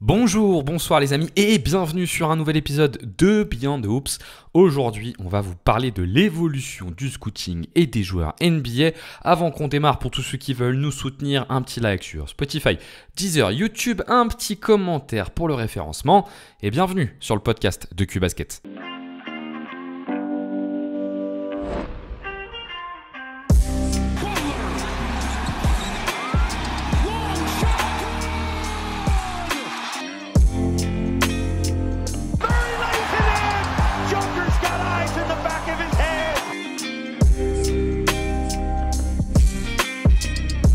Bonjour, bonsoir les amis et bienvenue sur un nouvel épisode de Beyond the Hoops. Aujourd'hui, on va vous parler de l'évolution du scouting et des joueurs NBA. Avant qu'on démarre, pour tous ceux qui veulent nous soutenir, un petit like sur Spotify, Deezer, YouTube, un petit commentaire pour le référencement et bienvenue sur le podcast de Q-Basket.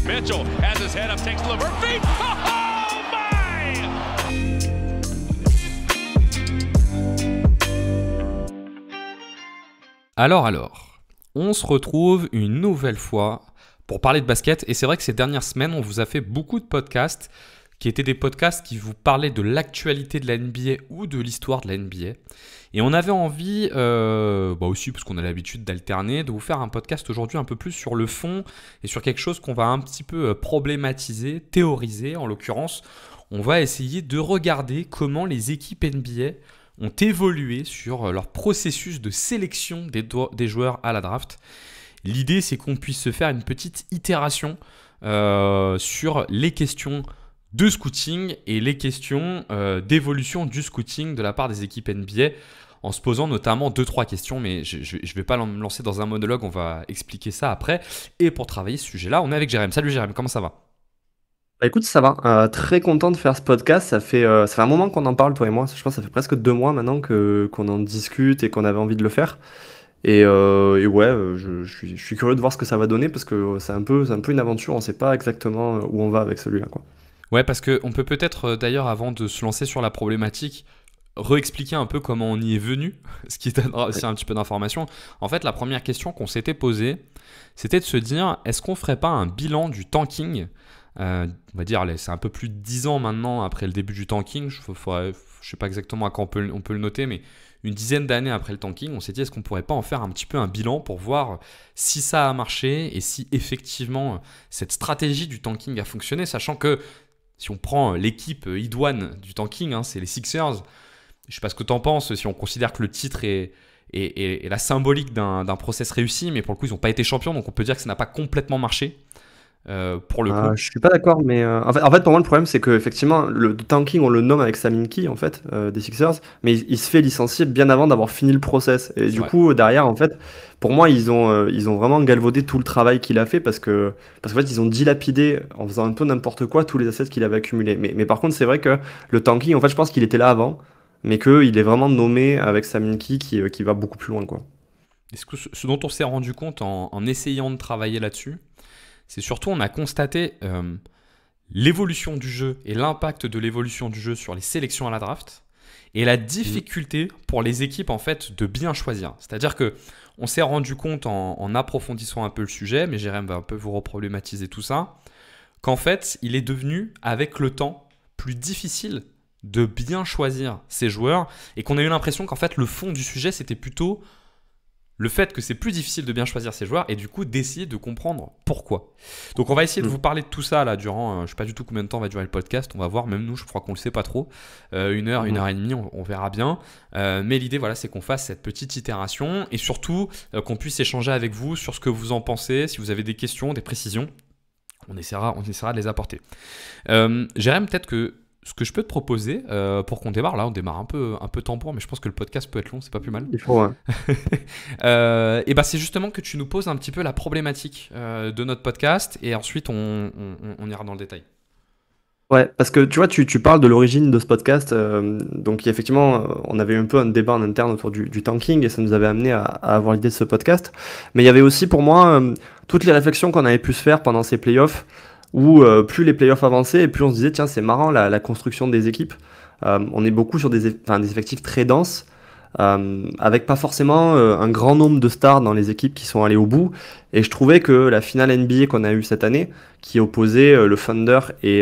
Mitchell has his head up, takes the liver feet. Oh my! Alors, on se retrouve une nouvelle fois pour parler de basket et c'est vrai que ces dernières semaines, on vous a fait beaucoup de podcasts qui étaient des podcasts qui vous parlaient de l'actualité de la NBA ou de l'histoire de la NBA. Et on avait envie, aussi parce qu'on a l'habitude d'alterner, de vous faire un podcast aujourd'hui un peu plus sur le fond et sur quelque chose qu'on va un petit peu problématiser, théoriser. En l'occurrence, on va essayer de regarder comment les équipes NBA ont évolué sur leur processus de sélection des joueurs à la draft. L'idée, c'est qu'on puisse se faire une petite itération sur les questions de scouting et les questions d'évolution du scouting de la part des équipes NBA en se posant notamment 2-3 questions, mais je ne vais pas me lancer dans un monologue, on va expliquer ça après. Et pour travailler ce sujet-là, on est avec Jérém. Salut Jérém, comment ça va ? Bah écoute, ça va. Très content de faire ce podcast. Ça fait un moment qu'on en parle, toi et moi. Je pense que ça fait presque 2 mois maintenant qu'on en discute et qu'on avait envie de le faire. Et ouais, je suis curieux de voir ce que ça va donner parce que c'est un peu une aventure. On ne sait pas exactement où on va avec celui-là, quoi. Ouais, parce qu'on peut peut-être d'ailleurs, avant de se lancer sur la problématique, réexpliquer un peu comment on y est venu, ce qui donnera aussi un petit peu d'informations. En fait, la première question qu'on s'était posée, c'était de se dire, est-ce qu'on ferait pas un bilan du tanking ? On va dire, c'est un peu plus de 10 ans maintenant après le début du tanking. Je ne sais pas exactement à quand on peut le noter, mais une dizaine d'années après le tanking, on s'est dit, est-ce qu'on pourrait pas en faire un petit peu un bilan pour voir si ça a marché et si effectivement cette stratégie du tanking a fonctionné, sachant que si on prend l'équipe idoine du tanking, c'est les Sixers. Je ne sais pas ce que tu en penses, si on considère que le titre est la symbolique d'un process réussi, mais pour le coup, ils n'ont pas été champions, donc on peut dire que ça n'a pas complètement marché pour le coup. Je suis pas d'accord, mais en fait, pour moi, le problème, c'est qu'effectivement, le tanking, on le nomme avec Sam Hinkie, en fait, des Sixers, mais il se fait licencier bien avant d'avoir fini le process. Et du coup, derrière, en fait, pour moi, ils ont vraiment galvaudé tout le travail qu'il a fait parce qu'en fait, ils ont dilapidé en faisant un peu n'importe quoi tous les assets qu'il avait accumulés. Mais par contre, c'est vrai que le tanking, en fait, je pense qu'il était là avant, mais qu'il est vraiment nommé avec Sam Hinkie qui va beaucoup plus loin, quoi. Est-ce que ce dont on s'est rendu compte en essayant de travailler là-dessus, c'est surtout on a constaté l'évolution du jeu et l'impact de l'évolution du jeu sur les sélections à la draft et la difficulté pour les équipes en fait de bien choisir. C'est-à-dire que on s'est rendu compte en approfondissant un peu le sujet, mais Jérém va un peu vous reproblématiser tout ça, qu'en fait il est devenu avec le temps plus difficile de bien choisir ses joueurs et qu'on a eu l'impression qu'en fait le fond du sujet c'était plutôt le fait que c'est plus difficile de bien choisir ses joueurs et du coup d'essayer de comprendre pourquoi. Donc on va essayer de vous parler de tout ça là durant, je ne sais pas du tout combien de temps va durer le podcast, on va voir, même nous je crois qu'on ne le sait pas trop, 1 heure, 1 heure et demie, on verra bien. Mais l'idée voilà, c'est qu'on fasse cette petite itération et surtout qu'on puisse échanger avec vous sur ce que vous en pensez, si vous avez des questions, des précisions, on essaiera de les apporter. Jérém, peut-être que ce que je peux te proposer pour qu'on démarre, là on démarre un peu tambour, mais je pense que le podcast peut être long, c'est pas plus mal. Il faut, ouais. Et bah c'est justement que tu nous poses un petit peu la problématique de notre podcast et ensuite on ira dans le détail. Ouais, parce que tu vois, tu parles de l'origine de ce podcast. Donc effectivement, on avait eu un peu un débat en interne autour du tanking et ça nous avait amené à avoir l'idée de ce podcast. Mais il y avait aussi pour moi toutes les réflexions qu'on avait pu se faire pendant ces playoffs où plus les playoffs avançaient et plus on se disait tiens, c'est marrant la construction des équipes. On est beaucoup sur des effectifs très denses avec pas forcément un grand nombre de stars dans les équipes qui sont allées au bout. Et je trouvais que la finale NBA qu'on a eue cette année, qui opposait le Thunder et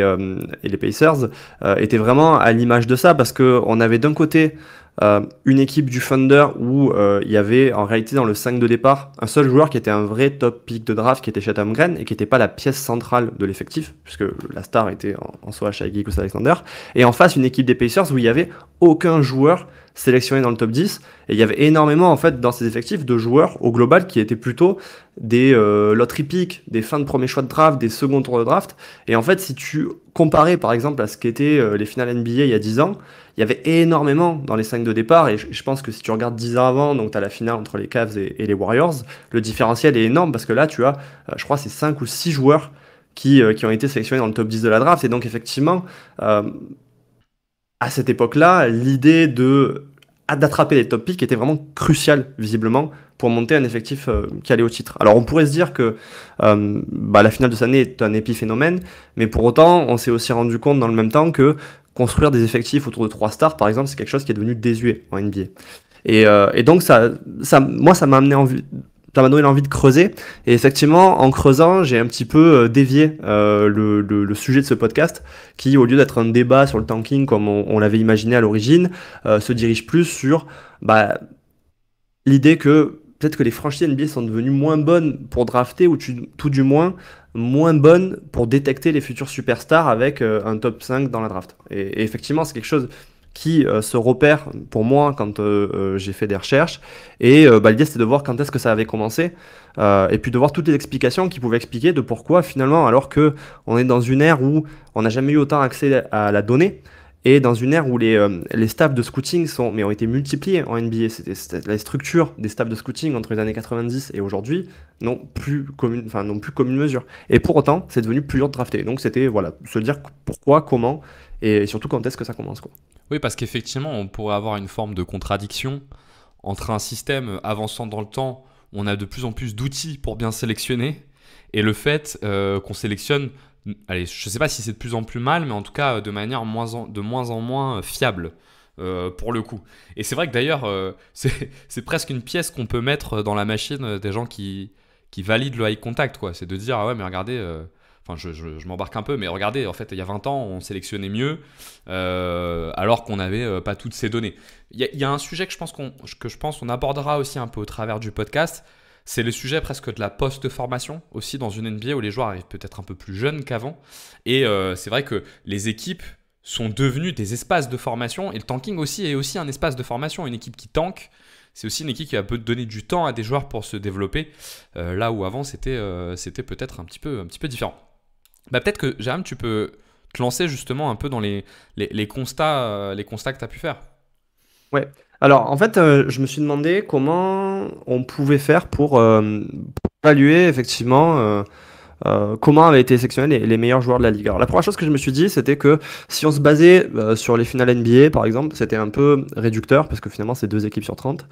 les Pacers, était vraiment à l'image de ça, parce qu'on avait d'un côté une équipe du Thunder où il y avait en réalité dans le 5 de départ un seul joueur qui était un vrai top pick de draft qui était Chet Holmgren et qui n'était pas la pièce centrale de l'effectif puisque la star était en soi Shai Gilgeous-Alexander, et en face une équipe des Pacers où il y avait aucun joueur sélectionné dans le top 10, et il y avait énormément en fait dans ces effectifs de joueurs au global qui étaient plutôt des lottery picks, des fins de premier choix de draft, des seconds tours de draft. Et en fait si tu comparais par exemple à ce qu'étaient les finales NBA il y a 10 ans, il y avait énormément dans les 5 de départ, et je pense que si tu regardes 10 ans avant, donc tu as la finale entre les Cavs et les Warriors, le différentiel est énorme parce que là tu as, je crois c'est 5 ou 6 joueurs qui ont été sélectionnés dans le top 10 de la draft, et donc effectivement à cette époque-là, l'idée d'attraper les top picks était vraiment cruciale, visiblement, pour monter un effectif qui allait au titre. Alors on pourrait se dire que la finale de cette année est un épiphénomène, mais pour autant, on s'est aussi rendu compte dans le même temps que construire des effectifs autour de 3 stars, par exemple, c'est quelque chose qui est devenu désuet en NBA. Et donc moi, ça m'a amené ça m'a donné l'envie de creuser, et effectivement en creusant j'ai un petit peu dévié le sujet de ce podcast qui, au lieu d'être un débat sur le tanking comme on l'avait imaginé à l'origine, se dirige plus sur l'idée que peut-être que les franchises NBA sont devenues moins bonnes pour drafter, ou tout du moins moins bonnes pour détecter les futurs superstars avec un top 5 dans la draft. Et effectivement c'est quelque chose qui se repère pour moi quand j'ai fait des recherches, et l'idée c'était de voir quand est-ce que ça avait commencé, et puis de voir toutes les explications qui pouvaient expliquer de pourquoi finalement, alors que on est dans une ère où on n'a jamais eu autant accès à la donnée, et dans une ère où les staffs de scouting ont été multipliés en NBA. Les structures des staffs de scouting entre les années 90 et aujourd'hui n'ont plus commune mesure. Et pour autant, c'est devenu plus dur de drafter. Donc c'était se dire pourquoi, comment, et surtout quand est-ce que ça commence, quoi. Oui, parce qu'effectivement, on pourrait avoir une forme de contradiction entre un système avançant dans le temps, où on a de plus en plus d'outils pour bien sélectionner, et le fait qu'on sélectionne, allez, je ne sais pas si c'est de plus en plus mal, mais en tout cas de manière de moins en moins fiable, pour le coup. Et c'est vrai que d'ailleurs, c'est presque une pièce qu'on peut mettre dans la machine des gens qui valident le eye contact, quoi. C'est de dire, ah ouais, mais regardez... Enfin, je m'embarque un peu, mais regardez, en fait, il y a 20 ans, on sélectionnait mieux, alors qu'on n'avait pas toutes ces données. Il y a un sujet que je pense qu'on abordera aussi un peu au travers du podcast, c'est le sujet presque de la post-formation, aussi dans une NBA où les joueurs arrivent peut-être un peu plus jeunes qu'avant. Et c'est vrai que les équipes sont devenues des espaces de formation, et le tanking aussi est aussi un espace de formation. Une équipe qui tank, c'est aussi une équipe qui va donner du temps à des joueurs pour se développer, là où avant c'était peut-être un petit peu différent. Peut-être que, Jérôme, tu peux te lancer justement un peu dans les constats que tu as pu faire. Ouais. Alors, en fait, je me suis demandé comment on pouvait faire pour évaluer effectivement comment avaient été sélectionnés les meilleurs joueurs de la ligue. Alors, la première chose que je me suis dit, c'était que si on se basait sur les finales NBA, par exemple, c'était un peu réducteur, parce que finalement, c'est 2 équipes sur 30.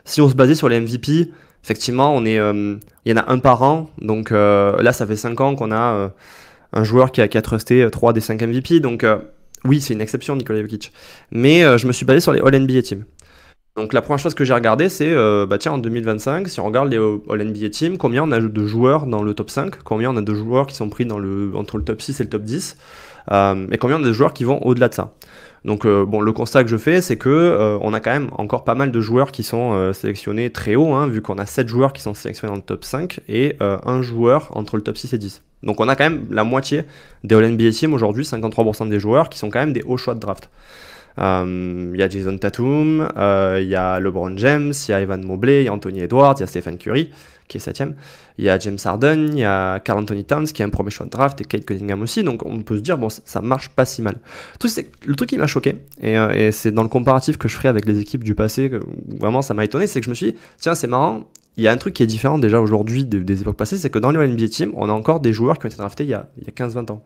Si on se basait sur les MVP, effectivement, il y en a un par an. Donc là, ça fait 5 ans qu'on a un joueur qui a trusté 3 des 5 MVP. Donc oui, c'est une exception, Nikola Jokic. Mais je me suis basé sur les All-NBA Teams. Donc la première chose que j'ai regardé, c'est en 2025, si on regarde les All-NBA Teams, combien on a de joueurs dans le top 5, combien on a de joueurs qui sont pris entre le top 6 et le top 10, et combien on a de joueurs qui vont au-delà de ça. Donc le constat que je fais, c'est que on a quand même encore pas mal de joueurs qui sont sélectionnés très haut, hein, vu qu'on a 7 joueurs qui sont sélectionnés dans le top 5 et un joueur entre le top 6 et 10. Donc on a quand même la moitié des All-NBA Teams aujourd'hui, 53% des joueurs qui sont quand même des hauts choix de draft. Il y a Jason Tatum, il y a LeBron James, il y a Evan Mobley, il y a Anthony Edwards, il y a Stephen Curry qui est 7ème, il y a James Harden, il y a Karl Anthony Towns qui est un premier choix de draft, et Cade Cunningham aussi. Donc on peut se dire bon, ça marche pas si mal. Le truc qui m'a choqué, et c'est dans le comparatif que je ferai avec les équipes du passé que vraiment ça m'a étonné, c'est que je me suis dit tiens, c'est marrant, il y a un truc qui est différent déjà aujourd'hui des époques passées, c'est que dans les NBA Team, on a encore des joueurs qui ont été draftés il y a 15-20 ans.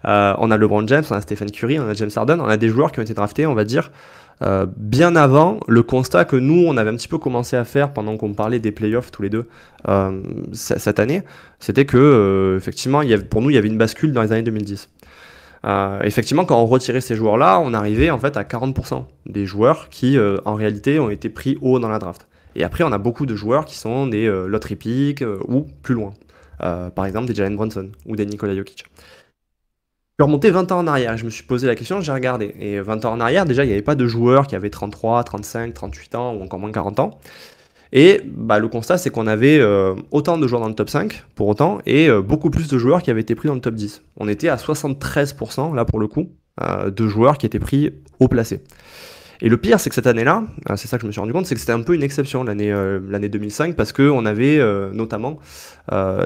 On a LeBron James, on a Stephen Curry, on a James Harden, on a des joueurs qui ont été draftés, on va dire, bien avant le constat que nous, on avait un petit peu commencé à faire pendant qu'on parlait des playoffs tous les deux cette année, c'était que, effectivement, pour nous, il y avait une bascule dans les années 2010. Effectivement, quand on retirait ces joueurs-là, on arrivait en fait à 40% des joueurs qui, en réalité, ont été pris haut dans la draft. Et après, on a beaucoup de joueurs qui sont des lottery picks ou plus loin. Par exemple, des Jalen Brunson ou des Nikola Jokic. suis remonté 20 ans en arrière. Je me suis posé la question, j'ai regardé. Et 20 ans en arrière, déjà, il n'y avait pas de joueurs qui avaient 33, 35, 38 ans ou encore moins 40 ans. Et bah, le constat, c'est qu'on avait autant de joueurs dans le top 5 pour autant et beaucoup plus de joueurs qui avaient été pris dans le top 10. On était à 73%, là pour le coup, de joueurs qui étaient pris haut placés. Et le pire, c'est que cette année-là, c'est ça que je me suis rendu compte, c'est que c'était un peu une exception l'année 2005 parce qu'on avait notamment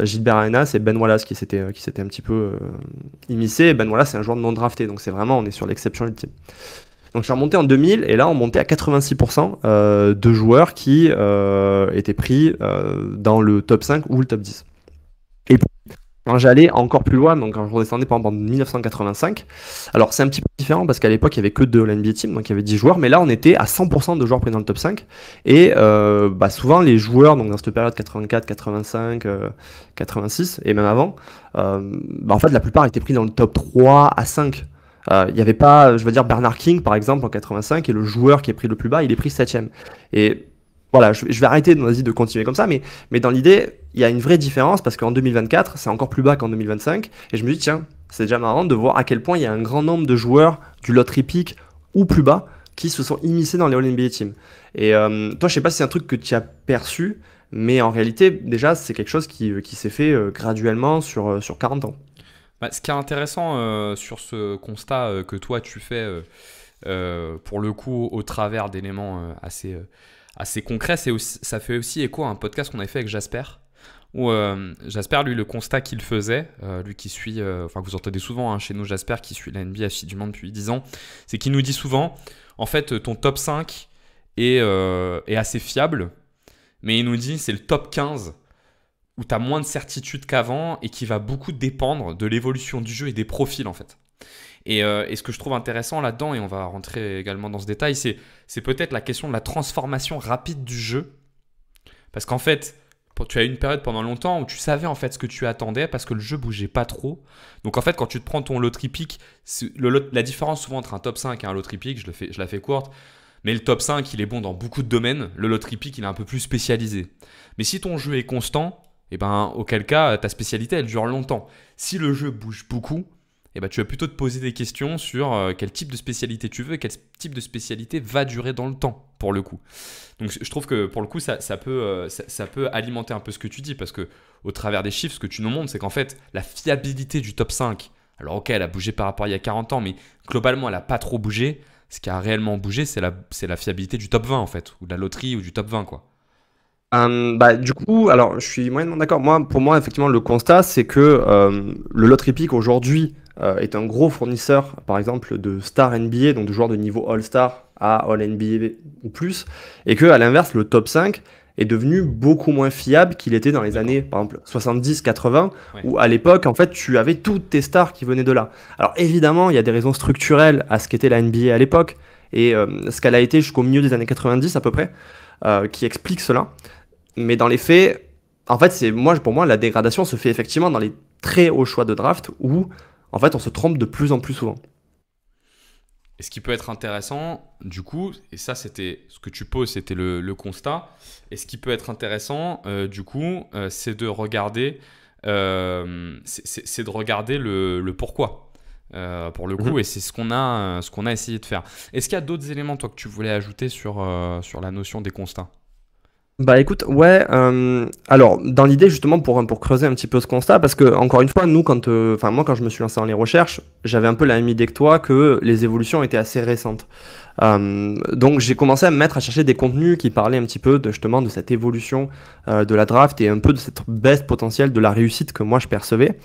Gilbert Arenas et Ben Wallace qui s'étaient un petit peu immiscés. Et Ben Wallace, c'est un joueur non drafté, donc c'est vraiment, on est sur l'exception ultime. Donc je suis remonté en 2000 et là on montait à 86% de joueurs qui étaient pris dans le top 5 ou le top 10. Et quand j'allais encore plus loin, donc quand je redescendais par exemple en 1985, alors c'est un petit peu différent parce qu'à l'époque il n'y avait que 2 All-NBA Team, donc il y avait 10 joueurs, mais là on était à 100% de joueurs pris dans le top 5. Et bah, souvent les joueurs, donc dans cette période 84, 85, 86 et même avant, bah, en fait la plupart étaient pris dans le top 3 à 5. Il n'y avait pas, je veux dire, Bernard King par exemple en 85 et le joueur qui est pris le plus bas, il est pris 7ème. Et voilà, je vais arrêter de continuer comme ça, mais dans l'idée, il y a une vraie différence parce qu'en 2024, c'est encore plus bas qu'en 2025. Et je me dis, tiens, c'est déjà marrant de voir à quel point il y a un grand nombre de joueurs du lottery pick ou plus bas qui se sont immiscés dans les All-NBA Team. Et toi, je sais pas si c'est un truc que tu as perçu, mais en réalité, déjà, c'est quelque chose qui s'est fait graduellement sur 40 ans. Bah, ce qui est intéressant sur ce constat que toi tu fais pour le coup au travers d'éléments assez concrets, ça fait aussi écho à un podcast qu'on avait fait avec Jasper, où Jasper, lui, le constat qu'il faisait, lui qui suit, enfin que vous entendez souvent chez nous, Jasper qui suit la NBA assidûment depuis 10 ans, c'est qu'il nous dit souvent, en fait, ton top 5 est assez fiable, mais il nous dit c'est le top 15 où tu as moins de certitude qu'avant et qui va beaucoup dépendre de l'évolution du jeu et des profils en fait. Et ce que je trouve intéressant là-dedans, et on va rentrer également dans ce détail, c'est peut-être la question de la transformation rapide du jeu. Parce qu'en fait, tu as eu une période pendant longtemps où tu savais en fait ce que tu attendais parce que le jeu bougeait pas trop. Donc en fait, quand tu te prends ton lottery pick, la différence souvent entre un top 5 et un lottery pick, je la fais courte, mais le top 5, il est bon dans beaucoup de domaines. Le lottery pick, il est un peu plus spécialisé. Mais si ton jeu est constant, et ben, auquel cas, ta spécialité, elle dure longtemps. Si le jeu bouge beaucoup, et ben, tu vas plutôt te poser des questions sur quel type de spécialité tu veux et quel type de spécialité va durer dans le temps, pour le coup. Donc, je trouve que, pour le coup, ça peut alimenter un peu ce que tu dis, parce que au travers des chiffres, ce que tu nous montres, c'est qu'en fait, la fiabilité du top 5, alors ok, elle a bougé par rapport à il y a 40 ans, mais globalement, elle n'a pas trop bougé. Ce qui a réellement bougé, c'est la fiabilité du top 20, en fait, ou de la loterie, ou du top 20, quoi. Bah, du coup, alors je suis moyennement d'accord. Pour moi, effectivement, le constat, c'est que le lottery pick aujourd'hui est un gros fournisseur, par exemple, de stars NBA, donc de joueurs de niveau All-Star à All-NBA ou plus, et que à l'inverse, le top 5 est devenu beaucoup moins fiable qu'il était dans les années, par exemple, 70-80, Ouais. où à l'époque, en fait, tu avais toutes tes stars qui venaient de là. Alors évidemment, il y a des raisons structurelles à ce qu'était la NBA à l'époque, et ce qu'elle a été jusqu'au milieu des années 90 à peu près, qui expliquent cela. Mais dans les faits, en fait, pour moi, la dégradation se fait effectivement dans les très hauts choix de draft où, en fait, on se trompe de plus en plus souvent. Et ce qui peut être intéressant, du coup, et ça, c'était ce que tu poses, c'était le constat. Et ce qui peut être intéressant, du coup, c'est de regarder, c'est de regarder le pourquoi. Pour le coup, et c'est ce qu'on a essayé de faire. Est-ce qu'il y a d'autres éléments, toi, que tu voulais ajouter sur la notion des constats? Bah écoute, ouais, alors dans l'idée justement pour creuser un petit peu ce constat, parce que encore une fois, moi quand je me suis lancé dans les recherches, j'avais un peu la même idée que toi que les évolutions étaient assez récentes. Donc j'ai commencé à me mettre à chercher des contenus qui parlaient un petit peu justement de cette évolution de la draft et un peu de cette baisse potentielle de la réussite que moi je percevais,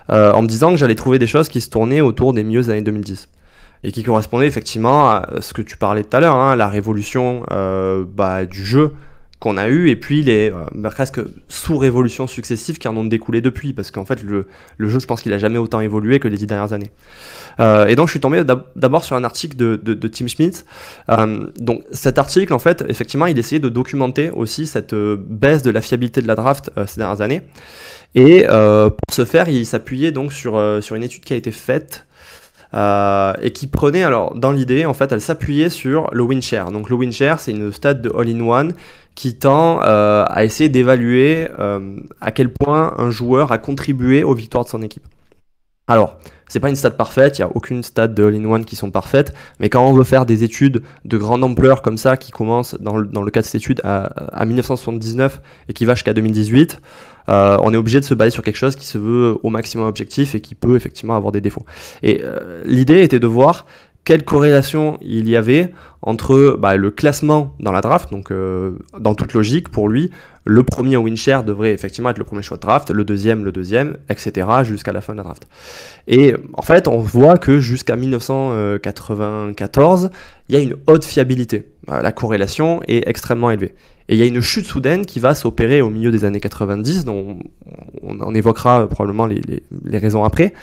en me disant que j'allais trouver des choses qui se tournaient autour des milieux des années 2010. Et qui correspondaient effectivement à ce que tu parlais tout à l'heure, hein, la révolution du jeu qu'on a eu, et puis les presque sous-révolutions successives qui en ont découlé depuis, parce qu'en fait le jeu, je pense qu'il a jamais autant évolué que les 10 dernières années. Et donc je suis tombé d'abord sur un article de Tim Schmitz. Donc cet article, en fait, effectivement, il essayait de documenter aussi cette baisse de la fiabilité de la draft ces dernières années. Et pour ce faire, il s'appuyait donc sur une étude qui a été faite et qui prenait, alors dans l'idée, en fait, elle s'appuyait sur le win share. Donc le win share, c'est une stat de all-in-one qui tend à essayer d'évaluer à quel point un joueur a contribué aux victoires de son équipe. Alors, c'est pas une stat parfaite, il n'y a aucune stat de all-in-one qui sont parfaites, mais quand on veut faire des études de grande ampleur comme ça, qui commencent dans le cas de cette étude à 1979 et qui va jusqu'à 2018, on est obligé de se baser sur quelque chose qui se veut au maximum objectif et qui peut effectivement avoir des défauts. Et l'idée était de voir quelle corrélation il y avait entre le classement dans la draft, donc dans toute logique pour lui, le premier au win share devrait effectivement être le premier choix de draft, le deuxième, etc. jusqu'à la fin de la draft. Et en fait, on voit que jusqu'à 1994, il y a une haute fiabilité. La corrélation est extrêmement élevée. Et il y a une chute soudaine qui va s'opérer au milieu des années 90, dont on évoquera probablement les raisons après.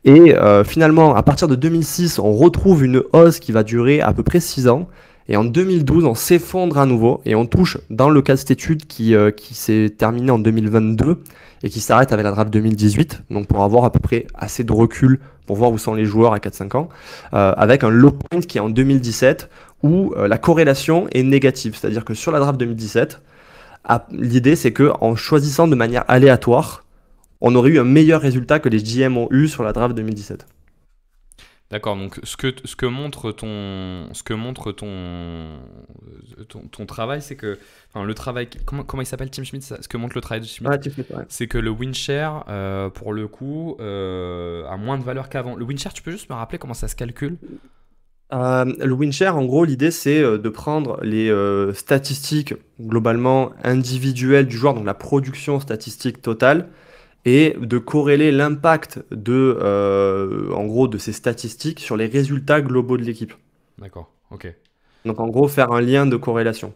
Et finalement, à partir de 2006, on retrouve une hausse qui va durer à peu près 6 ans. Et en 2012, on s'effondre à nouveau et on touche dans le cas de cette étude qui s'est terminée en 2022 et qui s'arrête avec la draft 2018, donc pour avoir à peu près assez de recul pour voir où sont les joueurs à 4-5 ans, avec un low point qui est en 2017 où la corrélation est négative. C'est-à-dire que sur la draft 2017, l'idée c'est qu'en choisissant de manière aléatoire, on aurait eu un meilleur résultat que les GM ont eu sur la draft 2017. D'accord, donc ce que montre ton travail, c'est que, enfin, le travail, comment il s'appelle, Tim Schmidt, ce que montre le travail de Schmidt, Tim Schmidt, ouais. c'est que le win share, pour le coup, a moins de valeur qu'avant. Le win share, tu peux juste me rappeler comment ça se calcule? Le win share, en gros, l'idée c'est de prendre les statistiques globalement individuelles du joueur, donc la production statistique totale, et de corréler l'impact en gros, de ces statistiques sur les résultats globaux de l'équipe. D'accord, ok. Donc en gros, faire un lien de corrélation.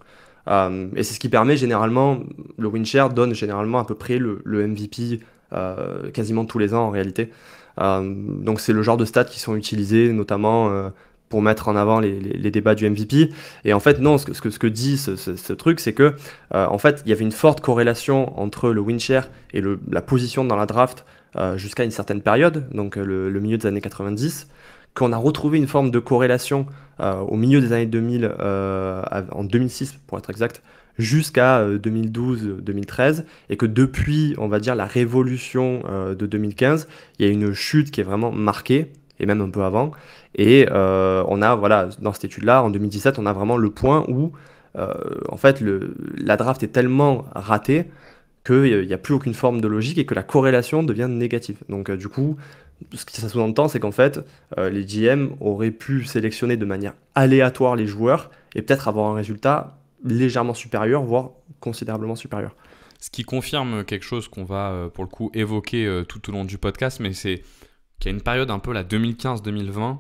Et c'est ce qui permet généralement, le win share donne généralement à peu près le MVP quasiment tous les ans en réalité. Donc c'est le genre de stats qui sont utilisés notamment pour mettre en avant les débats du MVP. Et en fait, non, ce que dit ce truc, c'est que en fait, il y avait une forte corrélation entre le win share et la position dans la draft jusqu'à une certaine période, donc le milieu des années 90, qu'on a retrouvé une forme de corrélation au milieu des années 2000, en 2006 pour être exact, jusqu'à 2012-2013, et que depuis, on va dire, la révolution de 2015, il y a une chute qui est vraiment marquée, et même un peu avant, et on a, voilà, dans cette étude-là, en 2017, on a vraiment le point où, en fait, la draft est tellement ratée qu'il n'y a plus aucune forme de logique et que la corrélation devient négative. Donc du coup, ce que ça sous-entend, c'est qu'en fait, les GM auraient pu sélectionner de manière aléatoire les joueurs et peut-être avoir un résultat légèrement supérieur, voire considérablement supérieur. Ce qui confirme quelque chose qu'on va, pour le coup, évoquer tout au long du podcast, mais c'est qu'il y a une période un peu, la 2015-2020,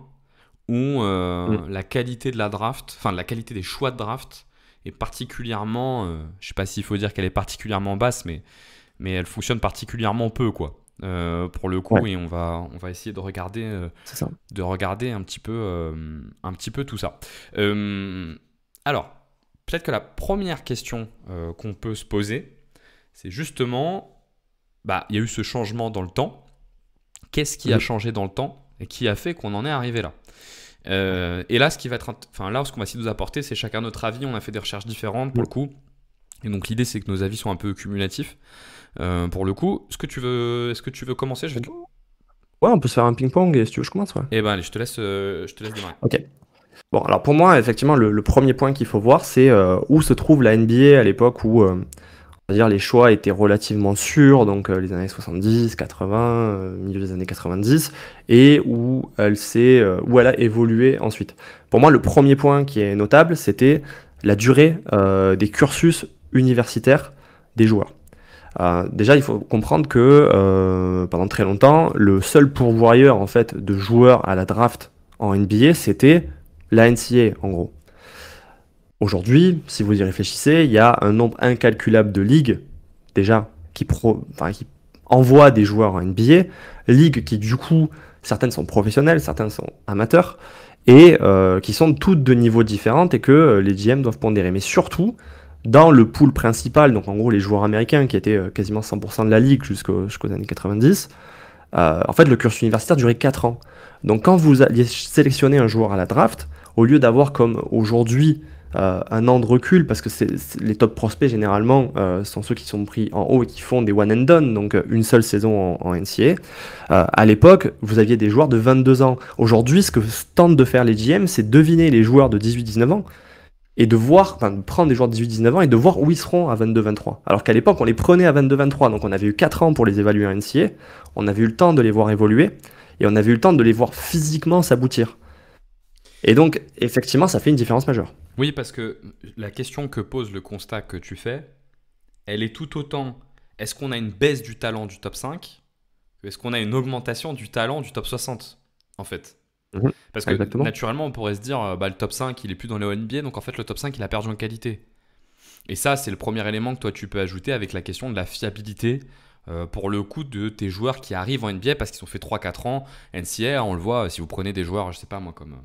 où la qualité de la draft, enfin la qualité des choix de draft est particulièrement, je ne sais pas s'il faut dire qu'elle est particulièrement basse, mais elle fonctionne particulièrement peu, quoi. Pour le coup, ouais. Et on va essayer de regarder un petit peu tout ça. Alors, peut-être que la première question qu'on peut se poser, c'est justement, il y a eu ce changement dans le temps. Qu'est-ce qui a changé dans le temps et qui a fait qu'on en est arrivé là? Et là, ce qu'on va essayer de vous apporter, c'est chacun notre avis. On a fait des recherches différentes pour le coup. Et donc, l'idée, c'est que nos avis sont un peu cumulatifs. Pour le coup, est-ce que tu veux commencer? Ouais, on peut se faire un ping-pong et si tu veux, je commence. Ouais. Eh ben, allez, je te laisse démarrer. Ok. Bon, alors pour moi, effectivement, le premier point qu'il faut voir, c'est où se trouve la NBA à l'époque où, on va dire, les choix étaient relativement sûrs, donc les années 70, 80, milieu des années 90, et où elle a évolué ensuite. Pour moi, le premier point qui est notable, c'était la durée des cursus universitaires des joueurs. Déjà, il faut comprendre que pendant très longtemps, le seul pourvoyeur en fait de joueurs à la draft en NBA, c'était la NCAA en gros. Aujourd'hui, si vous y réfléchissez, il y a un nombre incalculable de ligues déjà qui envoient des joueurs en NBA, ligues qui du coup, certaines sont professionnelles, certaines sont amateurs, et qui sont toutes de niveaux différents et que les GM doivent pondérer. Mais surtout, dans le pool principal, donc en gros les joueurs américains qui étaient quasiment 100% de la ligue jusqu'aux années 90, en fait le cursus universitaire durait 4 ans. Donc quand vous alliez sélectionner un joueur à la draft, au lieu d'avoir comme aujourd'hui un an de recul, parce que les top prospects, généralement, sont ceux qui sont pris en haut et qui font des one and done, donc une seule saison en NCAA. À l'époque, vous aviez des joueurs de 22 ans. Aujourd'hui, ce que tentent de faire les GM, c'est deviner les joueurs de 18-19 ans et de prendre des joueurs de 18-19 ans et de voir où ils seront à 22-23. Alors qu'à l'époque, on les prenait à 22-23, donc on avait eu 4 ans pour les évaluer en NCAA, on avait eu le temps de les voir évoluer, et on avait eu le temps de les voir physiquement s'aboutir. Et donc, effectivement, ça fait une différence majeure. Oui, parce que la question que pose le constat que tu fais, elle est tout autant, est-ce qu'on a une baisse du talent du top 5 ou est-ce qu'on a une augmentation du talent du top 60, en fait? Parce que Exactement. naturellement, on pourrait se dire, le top 5, il est plus dans les NBA, donc en fait, le top 5, il a perdu en qualité. Et ça, c'est le premier élément que toi, tu peux ajouter avec la question de la fiabilité pour le coup de tes joueurs qui arrivent en NBA parce qu'ils ont fait 3-4 ans. NCAA, on le voit, si vous prenez des joueurs, je sais pas moi, comme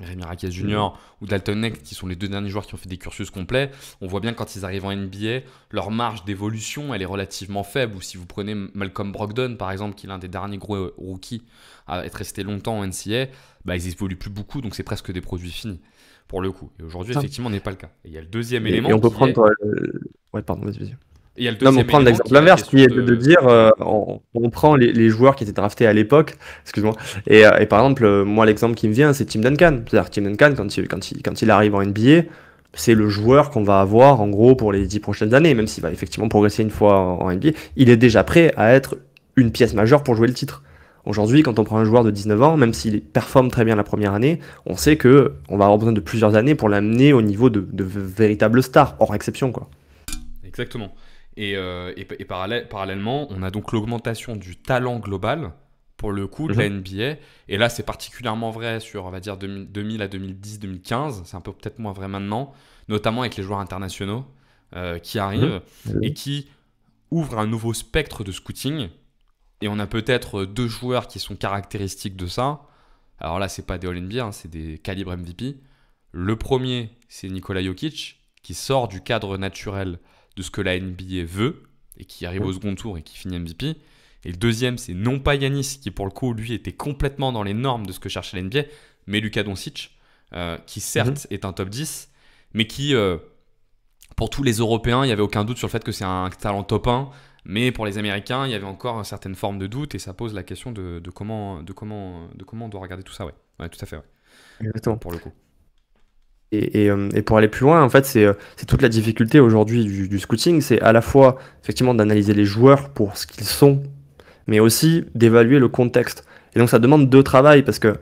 Rémi Raquez Jr. ou Dalton Neck, qui sont les 2 derniers joueurs qui ont fait des cursus complets, on voit bien quand ils arrivent en NBA, leur marge d'évolution, elle est relativement faible. Ou si vous prenez Malcolm Brogdon, par exemple, qui est l'un des derniers gros rookies à être resté longtemps en NCAA, ils évoluent plus beaucoup, donc c'est presque des produits finis, pour le coup. Et aujourd'hui, effectivement, n'est pas le cas. Et il y a le deuxième élément. Et on peut prendre... Ouais, pardon, vas-y. Et il y a le Non, mais deuxième on prend élément l'exemple qui est la inverse, qui est question de dire, on prend les joueurs qui étaient draftés à l'époque, excuse-moi, et par exemple, moi l'exemple qui me vient, c'est Tim Duncan. C'est-à-dire Tim Duncan, quand il arrive en NBA, c'est le joueur qu'on va avoir en gros pour les 10 prochaines années, même s'il va effectivement progresser une fois en NBA, il est déjà prêt à être une pièce majeure pour jouer le titre. Aujourd'hui, quand on prend un joueur de 19 ans, même s'il performe très bien la première année, on sait que on va avoir besoin de plusieurs années pour l'amener au niveau de véritables stars, hors exception, quoi. Exactement. Et parallèlement, on a donc l'augmentation du talent global pour le coup de la NBA. Et là, c'est particulièrement vrai sur, on va dire, 2000 à 2010, 2015. C'est un peu peut-être moins vrai maintenant, notamment avec les joueurs internationaux qui arrivent et qui ouvrent un nouveau spectre de scouting. Et on a peut-être 2 joueurs qui sont caractéristiques de ça. Alors là, c'est pas des All-NBA, c'est des calibres MVP. Le premier, c'est Nikola Jokic, qui sort du cadre naturel de ce que la NBA veut et qui arrive au second tour et qui finit MVP. Et le deuxième, c'est non pas Giannis, qui pour le coup, lui, était complètement dans les normes de ce que cherchait la NBA, mais Luka Doncic, qui certes est un top 10, mais qui, pour tous les Européens, il n'y avait aucun doute sur le fait que c'est un talent top 1, mais pour les Américains, il y avait encore une certaine forme de doute, et ça pose la question de comment on doit regarder tout ça. Ouais, tout à fait. Ouais. Exactement. Pour le coup. Et pour aller plus loin, en fait, c'est toute la difficulté aujourd'hui du scouting, c'est à la fois effectivement d'analyser les joueurs pour ce qu'ils sont, mais aussi d'évaluer le contexte. Et donc ça demande 2 travail, parce que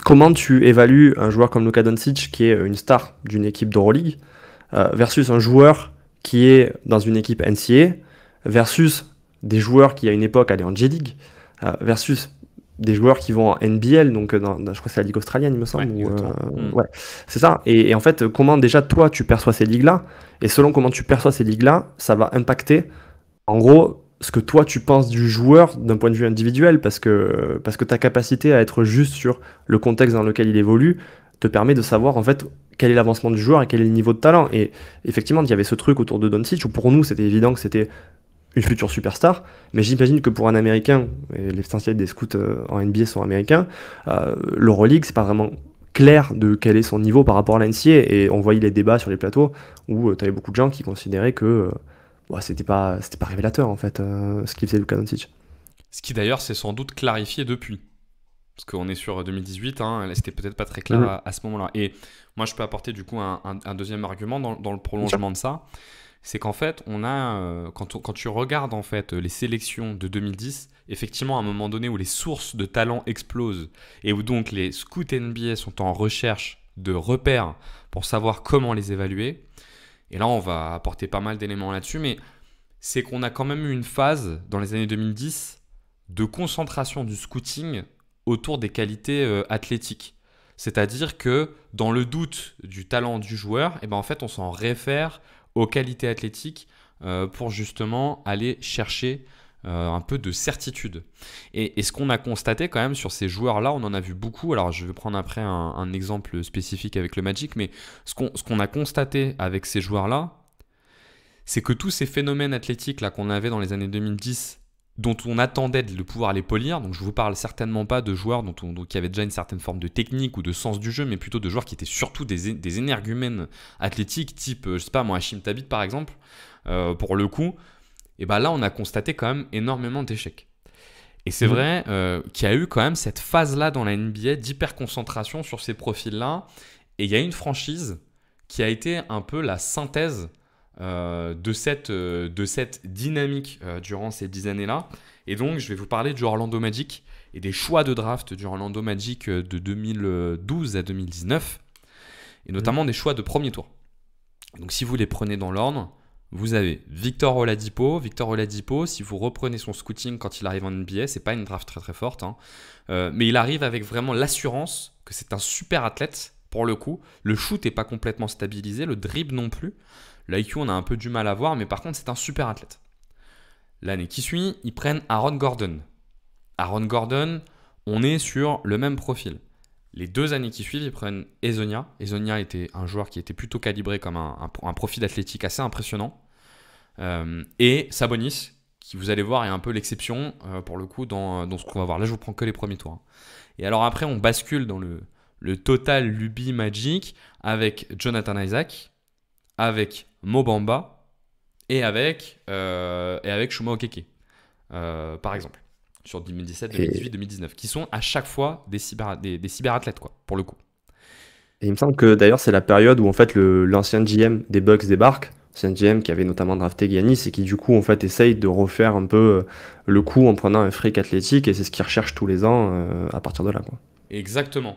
comment tu évalues un joueur comme Luka Doncic, qui est une star d'une équipe d'Euroleague, versus un joueur qui est dans une équipe NCAA, versus des joueurs qui à une époque allaient en J-League, versus des joueurs qui vont en NBL, donc je crois que c'est la Ligue australienne, il me semble. Ouais, c'est ça. Et en fait, comment déjà toi tu perçois ces ligues-là, et selon comment tu perçois ces ligues-là, ça va impacter, en gros, ce que toi tu penses du joueur d'un point de vue individuel, parce que ta capacité à être juste sur le contexte dans lequel il évolue te permet de savoir en fait quel est l'avancement du joueur et quel est le niveau de talent. Et effectivement, il y avait ce truc autour de Doncic où pour nous c'était évident que c'était une future superstar, mais j'imagine que pour un Américain, et l'essentiel des scouts en NBA sont américains, l'Euroleague, c'est pas vraiment clair de quel est son niveau par rapport à la NCAA, et on voyait les débats sur les plateaux où tu avais beaucoup de gens qui considéraient que c'était pas révélateur en fait ce qu'il faisait Luka Doncic. Ce qui d'ailleurs s'est sans doute clarifié depuis. Parce qu'on est sur 2018, c'était peut-être pas très clair à ce moment-là. Et moi, je peux apporter du coup un deuxième argument dans le prolongement de ça. C'est qu'en fait, on a, quand tu regardes en fait les sélections de 2010, effectivement, à un moment donné où les sources de talent explosent et où donc les scouts NBA sont en recherche de repères pour savoir comment les évaluer, et là, on va apporter pas mal d'éléments là-dessus, mais c'est qu'on a quand même eu une phase dans les années 2010 de concentration du scouting autour des qualités athlétiques. C'est-à-dire que dans le doute du talent du joueur, en fait, on s'en réfère aux qualités athlétiques pour justement aller chercher un peu de certitude. Et ce qu'on a constaté quand même sur ces joueurs-là, on en a vu beaucoup. Alors je vais prendre après un exemple spécifique avec le Magic, mais ce qu'on a constaté avec ces joueurs-là, c'est que tous ces phénomènes athlétiques là qu'on avait dans les années 2010 dont on attendait de pouvoir les polir. Donc je vous parle certainement pas de joueurs qui avaient déjà une certaine forme de technique ou de sens du jeu, mais plutôt de joueurs qui étaient surtout des énergumènes athlétiques, type, je sais pas moi, Hashim Thabit par exemple, pour le coup. Et bah là, on a constaté quand même énormément d'échecs. Et c'est vrai qu'il y a eu quand même cette phase-là dans la NBA d'hyper-concentration sur ces profils-là. Et il y a une franchise qui a été un peu la synthèse de cette dynamique durant ces 10 années-là. Et donc, je vais vous parler du Orlando Magic et des choix de draft du Orlando Magic de 2012 à 2019, et notamment des choix de premier tour. Donc, si vous les prenez dans l'ordre, vous avez Victor Oladipo. Victor Oladipo, si vous reprenez son scouting quand il arrive en NBA, c'est pas une draft très très forte, hein, mais il arrive avec vraiment l'assurance que c'est un super athlète pour le coup. Le shoot n'est pas complètement stabilisé, le dribble non plus. L'IQ, on a un peu du mal à voir, mais par contre, c'est un super athlète. L'année qui suit, ils prennent Aaron Gordon. Aaron Gordon, on est sur le même profil. Les 2 années qui suivent, ils prennent Hezonja. Hezonja était un joueur qui était plutôt calibré comme un profil athlétique assez impressionnant. Et Sabonis, qui vous allez voir est un peu l'exception pour le coup dans ce qu'on va voir. Là, je vous prends que les premiers tours. Et alors après, on bascule dans le total Luby Magic avec Jonathan Isaac, avec Mo Bamba et avec Chuma Okeke, par exemple, sur 2017, 2018, 2019, qui sont à chaque fois des cyberathlètes, quoi, pour le coup. Et il me semble que d'ailleurs c'est la période où en fait l'ancien GM des Bucks débarque, ancien GM qui avait notamment drafté Giannis et qui du coup en fait essaye de refaire un peu le coup en prenant un freak athlétique, et c'est ce qu'il recherche tous les ans à partir de là, quoi. Exactement,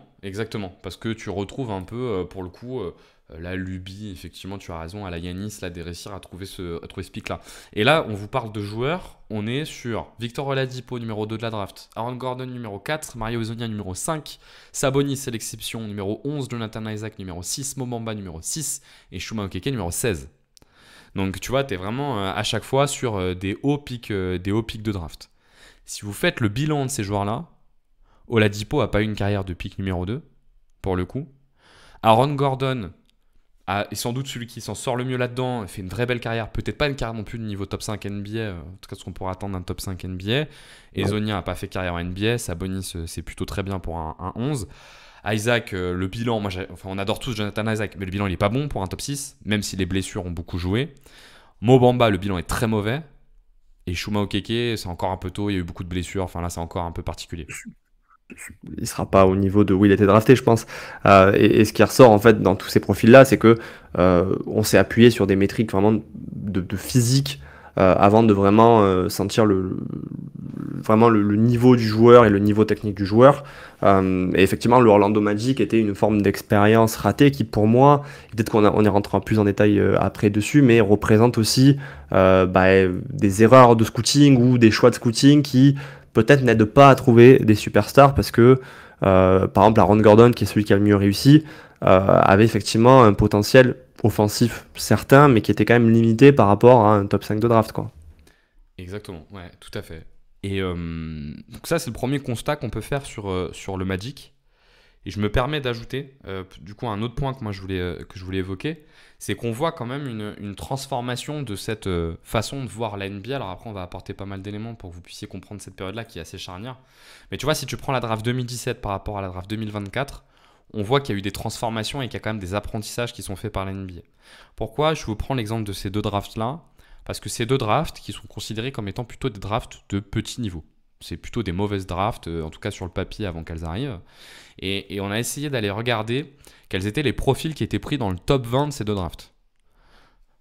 parce que tu retrouves un peu, pour le coup, la lubie, effectivement, tu as raison, à la Giannis, là, de réussir à trouver ce pic-là. Et là, on vous parle de joueurs, on est sur Victor Oladipo, numéro 2 de la draft, Aaron Gordon, numéro 4, Mario Hezonja, numéro 5, Sabonis, c'est l'exception, numéro 11, Jonathan Isaac, numéro 6, Mo Bamba, numéro 6, et Chuma Okeke, numéro 16. Donc, tu vois, tu es vraiment à chaque fois sur des hauts pics de draft. Si vous faites le bilan de ces joueurs-là, Oladipo n'a pas eu une carrière de pick numéro 2, pour le coup. Aaron Gordon est sans doute celui qui s'en sort le mieux là-dedans, fait une vraie belle carrière, peut-être pas une carrière non plus de niveau top 5 NBA, en tout cas ce qu'on pourrait attendre d'un top 5 NBA. Hezonja n'a pas fait carrière en NBA, Sabonis c'est plutôt très bien pour un 11. Isaac, le bilan, on adore tous Jonathan Isaac, mais le bilan il est pas bon pour un top 6, même si les blessures ont beaucoup joué. Mo Bamba, le bilan est très mauvais. Et Chuma Okeke, c'est encore un peu tôt, il y a eu beaucoup de blessures, enfin là c'est encore un peu particulier. Il sera pas au niveau de où il a été drafté, je pense. Et ce qui ressort en fait dans tous ces profils-là, c'est que on s'est appuyé sur des métriques vraiment de physique avant de vraiment sentir vraiment le niveau du joueur et le niveau technique du joueur. Et effectivement, le Orlando Magic était une forme d'expérience ratée qui, pour moi, peut-être on est rentré plus en détail après dessus, mais représente aussi des erreurs de scouting ou des choix de scouting qui peut-être n'aide pas à trouver des superstars, parce que par exemple Aaron Gordon, qui est celui qui a le mieux réussi, avait effectivement un potentiel offensif certain, mais qui était quand même limité par rapport à un top 5 de draft, quoi. Exactement, ouais, tout à fait. Et donc ça, c'est le premier constat qu'on peut faire sur le Magic. Et je me permets d'ajouter du coup un autre point que je voulais évoquer, c'est qu'on voit quand même une transformation de cette façon de voir la NBA. Alors après, on va apporter pas mal d'éléments pour que vous puissiez comprendre cette période-là qui est assez charnière. Mais tu vois, si tu prends la draft 2017 par rapport à la draft 2024, on voit qu'il y a eu des transformations et qu'il y a quand même des apprentissages qui sont faits par la NBA. Pourquoi je vous prends l'exemple de ces 2 drafts-là? Parce que ces 2 drafts qui sont considérés comme étant plutôt des drafts de petit niveau. C'est plutôt des mauvaises drafts, en tout cas sur le papier avant qu'elles arrivent. Et on a essayé d'aller regarder quels étaient les profils qui étaient pris dans le top 20 de ces 2 drafts.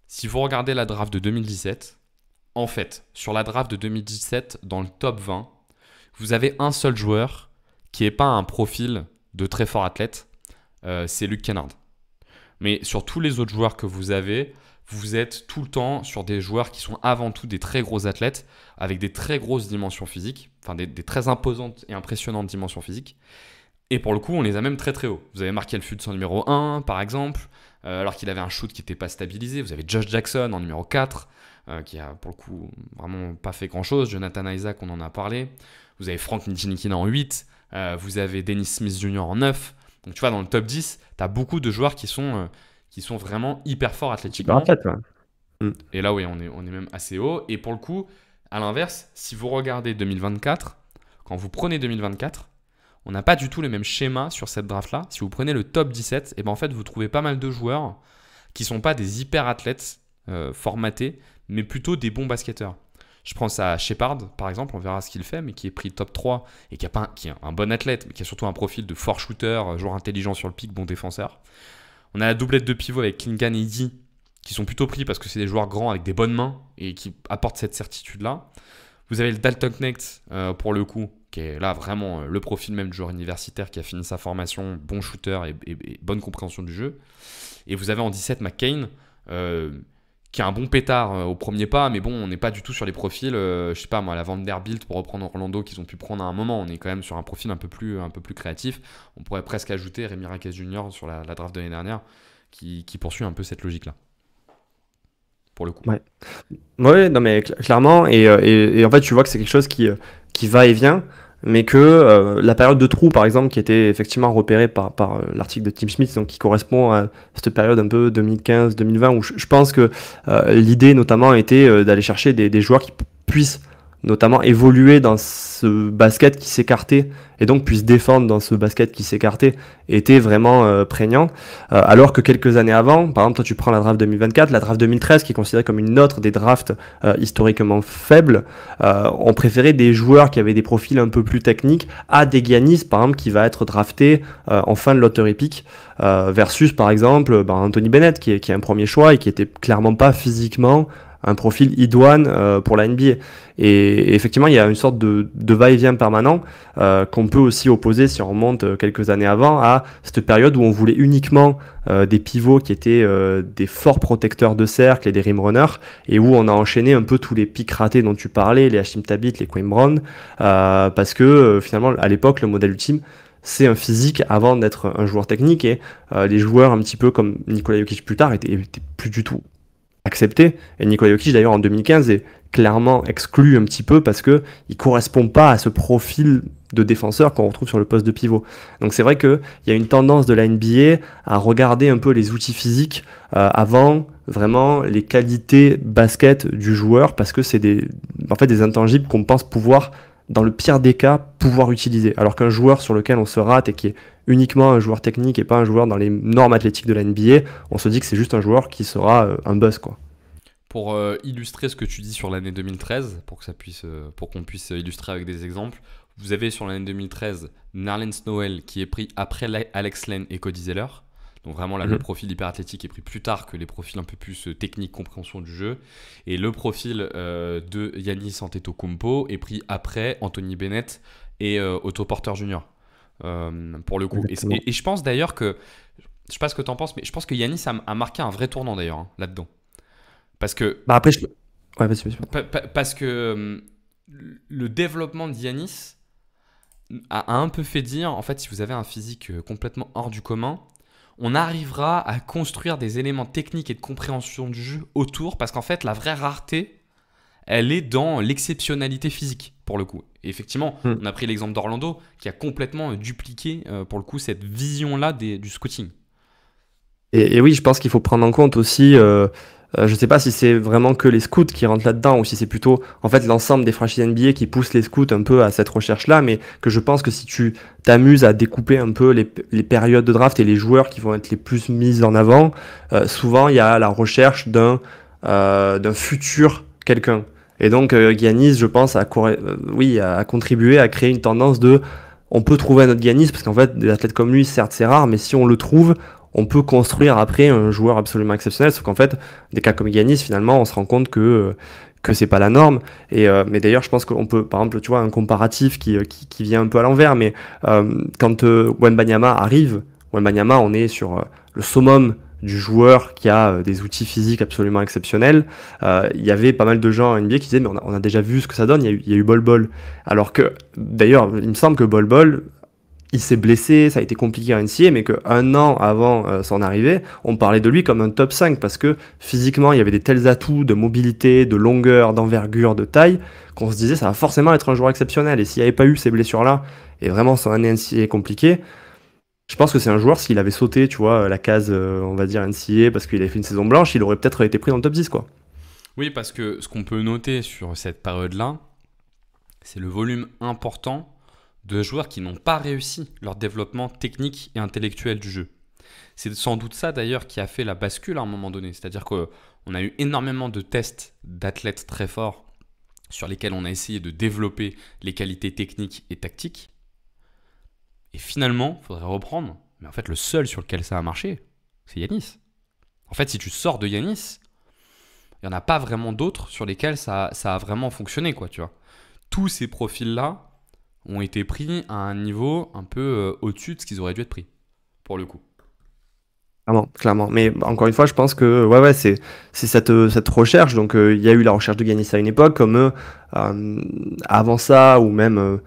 Si vous regardez la draft de 2017, en fait, sur la draft de 2017, dans le top 20, vous avez un seul joueur qui n'est pas un profil de très fort athlète, c'est Luke Kennard. Mais sur tous les autres joueurs que vous avez, vous êtes tout le temps sur des joueurs qui sont avant tout des très gros athlètes, avec des très grosses dimensions physiques, enfin des très imposantes et impressionnantes dimensions physiques. Et pour le coup, on les a même très très hauts. Vous avez Markelle Fultz en numéro 1, par exemple, alors qu'il avait un shoot qui n'était pas stabilisé. Vous avez Josh Jackson en numéro 4, qui a pour le coup vraiment pas fait grand-chose. Jonathan Isaac, on en a parlé. Vous avez Frank Ntilikina en 8. Vous avez Dennis Smith Jr. en 9. Donc tu vois, dans le top 10, tu as beaucoup de joueurs qui sont vraiment hyper forts athlétiquement. Super athlète, ouais. Et là, oui, on est même assez haut. Et pour le coup, À l'inverse, si vous regardez 2024, quand vous prenez 2024, on n'a pas du tout le même schéma sur cette draft-là. Si vous prenez le top 17, et ben en fait, vous trouvez pas mal de joueurs qui ne sont pas des hyper athlètes formatés, mais plutôt des bons basketteurs. Je pense à Shepard, par exemple, on verra ce qu'il fait, mais qui est pris top 3 et qui est un bon athlète, mais qui a surtout un profil de fort shooter, joueur intelligent sur le pic, bon défenseur. On a la doublette de pivot avec Klingan et Eddy, qui sont plutôt pris parce que c'est des joueurs grands avec des bonnes mains et qui apportent cette certitude-là. Vous avez le Dalton Knecht, pour le coup, qui est là vraiment le profil même du joueur universitaire qui a fini sa formation, bon shooter et bonne compréhension du jeu. Et vous avez en 17 McCain, qui a un bon pétard au premier pas, mais bon, on n'est pas du tout sur les profils, je sais pas moi, la Vanderbilt pour reprendre Orlando qu'ils ont pu prendre à un moment. On est quand même sur un profil un peu plus créatif. On pourrait presque ajouter Rémi Raquez Jr. sur la draft de l'année dernière, qui poursuit un peu cette logique-là. Pour le coup. Ouais, non mais clairement, et en fait tu vois que c'est quelque chose qui va et vient, mais que la période de trou par exemple qui était effectivement repérée par l'article de Tim Smith, donc qui correspond à cette période un peu 2015-2020 où je pense que l'idée notamment était d'aller chercher des joueurs qui puissent notamment évoluer dans ce basket qui s'écartait et donc puissent défendre dans ce basket qui s'écartait, était vraiment prégnant. Alors que quelques années avant, par exemple, toi tu prends la draft 2024, la draft 2013 qui est considérée comme une autre des drafts historiquement faibles, on préférait des joueurs qui avaient des profils un peu plus techniques à des Giannis, par exemple, qui va être drafté en fin de lottery pick, versus par exemple Anthony Bennett qui est un premier choix et qui était clairement pas physiquement un profil idoine pour la NBA. Et effectivement, il y a une sorte de va-et-vient permanent qu'on peut aussi opposer, si on remonte quelques années avant, à cette période où on voulait uniquement des pivots qui étaient des forts protecteurs de cercle et des rim runners, et où on a enchaîné un peu tous les pics ratés dont tu parlais, les Hashim Thabit, les Quinn Brown, parce que finalement, à l'époque, le modèle ultime, c'est un physique avant d'être un joueur technique, et les joueurs un petit peu comme Nikola Jokic plus tard étaient plus du tout accepté. Et Nikola Jokic d'ailleurs en 2015 est clairement exclu un petit peu parce que il correspond pas à ce profil de défenseur qu'on retrouve sur le poste de pivot. Donc c'est vrai qu'il y a une tendance de la NBA à regarder un peu les outils physiques avant vraiment les qualités basket du joueur, parce que c'est des intangibles qu'on pense pouvoir, dans le pire des cas, pouvoir utiliser. Alors qu'un joueur sur lequel on se rate et qui est uniquement un joueur technique et pas un joueur dans les normes athlétiques de la NBA, on se dit que c'est juste un joueur qui sera un buzz, quoi. Pour illustrer ce que tu dis sur l'année 2013, pour qu'on puisse illustrer avec des exemples, vous avez sur l'année 2013 Nerlens Noel qui est pris après Alex Len et Cody Zeller. Donc vraiment là, le profil hyper athlétique est pris plus tard que les profils un peu plus techniques, compréhension du jeu. Et le profil de Giannis Antetokounmpo est pris après Anthony Bennett et Otto Porter Jr. Pour le coup. Et je pense d'ailleurs que, je sais pas ce que tu en penses, mais je pense que Giannis a marqué un vrai tournant d'ailleurs là-dedans. Parce que, après, ouais, vas-y. Parce que le développement de Giannis a un peu fait dire, en fait, si vous avez un physique complètement hors du commun, on arrivera à construire des éléments techniques et de compréhension du jeu autour, parce qu'en fait, la vraie rareté, elle est dans l'exceptionnalité physique, pour le coup. Et effectivement, on a pris l'exemple d'Orlando, qui a complètement dupliqué, pour le coup, cette vision-là du scouting. Et oui, je pense qu'il faut prendre en compte aussi... je sais pas si c'est vraiment que les scouts qui rentrent là-dedans ou si c'est plutôt en fait l'ensemble des franchises NBA qui poussent les scouts un peu à cette recherche-là, mais que je pense que si tu t'amuses à découper un peu les périodes de draft et les joueurs qui vont être les plus mis en avant, souvent il y a la recherche d'un futur quelqu'un. Et donc Giannis, je pense, a contribué à créer une tendance de on peut trouver un autre Giannis, parce qu'en fait des athlètes comme lui, certes c'est rare, mais si on le trouve, on peut construire après un joueur absolument exceptionnel. Sauf qu'en fait, des cas comme Giannis, finalement, on se rend compte que c'est pas la norme. Mais d'ailleurs, je pense qu'on peut, par exemple, tu vois, un comparatif qui vient un peu à l'envers, mais quand Wembanyama arrive, Wembanyama, on est sur le summum du joueur qui a des outils physiques absolument exceptionnels. Il y avait pas mal de gens en NBA qui disaient mais on a déjà vu ce que ça donne, il y a eu Bol Bol. Alors que, d'ailleurs, il me semble que Bol Bol, il s'est blessé, ça a été compliqué à NCAA, mais qu'un an avant son arrivée, on parlait de lui comme un top 5, parce que physiquement, il y avait des tels atouts de mobilité, de longueur, d'envergure, de taille, qu'on se disait ça va forcément être un joueur exceptionnel. Et s'il n'y avait pas eu ces blessures-là, et vraiment son année NCAA compliquée, je pense que c'est un joueur, s'il avait sauté, tu vois, la case, on va dire NCAA, parce qu'il avait fait une saison blanche, il aurait peut-être été pris dans le top 10, quoi. Oui, parce que ce qu'on peut noter sur cette période-là, c'est le volume important de joueurs qui n'ont pas réussi leur développement technique et intellectuel du jeu. C'est sans doute ça d'ailleurs qui a fait la bascule à un moment donné. C'est-à-dire qu'on a eu énormément de tests d'athlètes très forts sur lesquels on a essayé de développer les qualités techniques et tactiques. Et finalement, il faudrait reprendre. Mais en fait, le seul sur lequel ça a marché, c'est Yanis. En fait, si tu sors de Yanis, il n'y en a pas vraiment d'autres sur lesquels ça a vraiment fonctionné, quoi, tu vois. Tous ces profils-là ont été pris à un niveau un peu au-dessus de ce qu'ils auraient dû être pris, pour le coup. Clairement. Mais encore une fois, je pense que ouais, c'est cette recherche. Donc, il y a eu la recherche de Giannis à une époque, comme avant ça, ou même,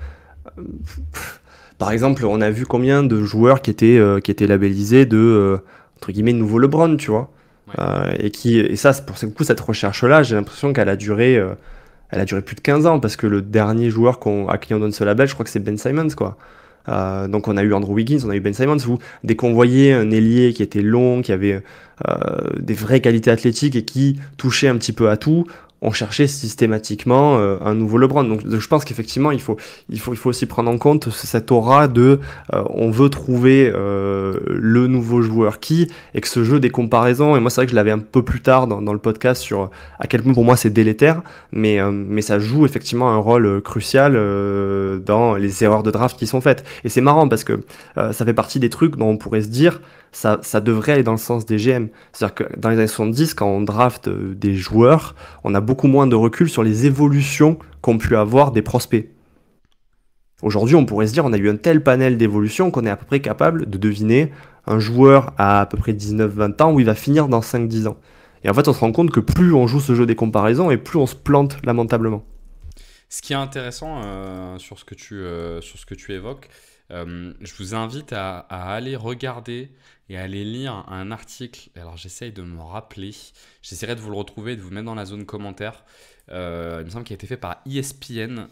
par exemple, on a vu combien de joueurs qui étaient labellisés de, entre guillemets, nouveau LeBron, tu vois. Ouais. Et ça, pour ce coup, cette recherche-là, j'ai l'impression qu'elle a duré plus de 15 ans, parce que le dernier joueur à qui on donne ce label, je crois que c'est Ben Simmons, quoi. Donc on a eu Andrew Wiggins, on a eu Ben Simmons, où dès qu'on voyait un ailier qui était long, qui avait des vraies qualités athlétiques et qui touchait un petit peu à tout, on cherchait systématiquement un nouveau LeBron. Donc je pense qu'effectivement il faut aussi prendre en compte cette aura de on veut trouver le nouveau joueur et que ce jeu des comparaisons, et moi c'est vrai que je l'avais un peu plus tard dans le podcast sur à quel point pour moi c'est délétère, mais ça joue effectivement un rôle crucial dans les erreurs de draft qui sont faites. Et c'est marrant parce que ça fait partie des trucs dont on pourrait se dire ça devrait aller dans le sens des GM. C'est-à-dire que dans les années 70, quand on draft des joueurs, on a beaucoup moins de recul sur les évolutions qu'ont pu avoir des prospects. Aujourd'hui, on pourrait se dire on a eu un tel panel d'évolutions qu'on est à peu près capable de deviner un joueur à peu près 19-20 ans où il va finir dans 5-10 ans. Et en fait, on se rend compte que plus on joue ce jeu des comparaisons et plus on se plante lamentablement. Ce qui est intéressant sur ce que tu évoques, je vous invite à aller regarder et à aller lire un article. Alors j'essaye de me rappeler, j'essaierai de vous le retrouver et de vous mettre dans la zone commentaire. Il me semble qu'il a été fait par ESPN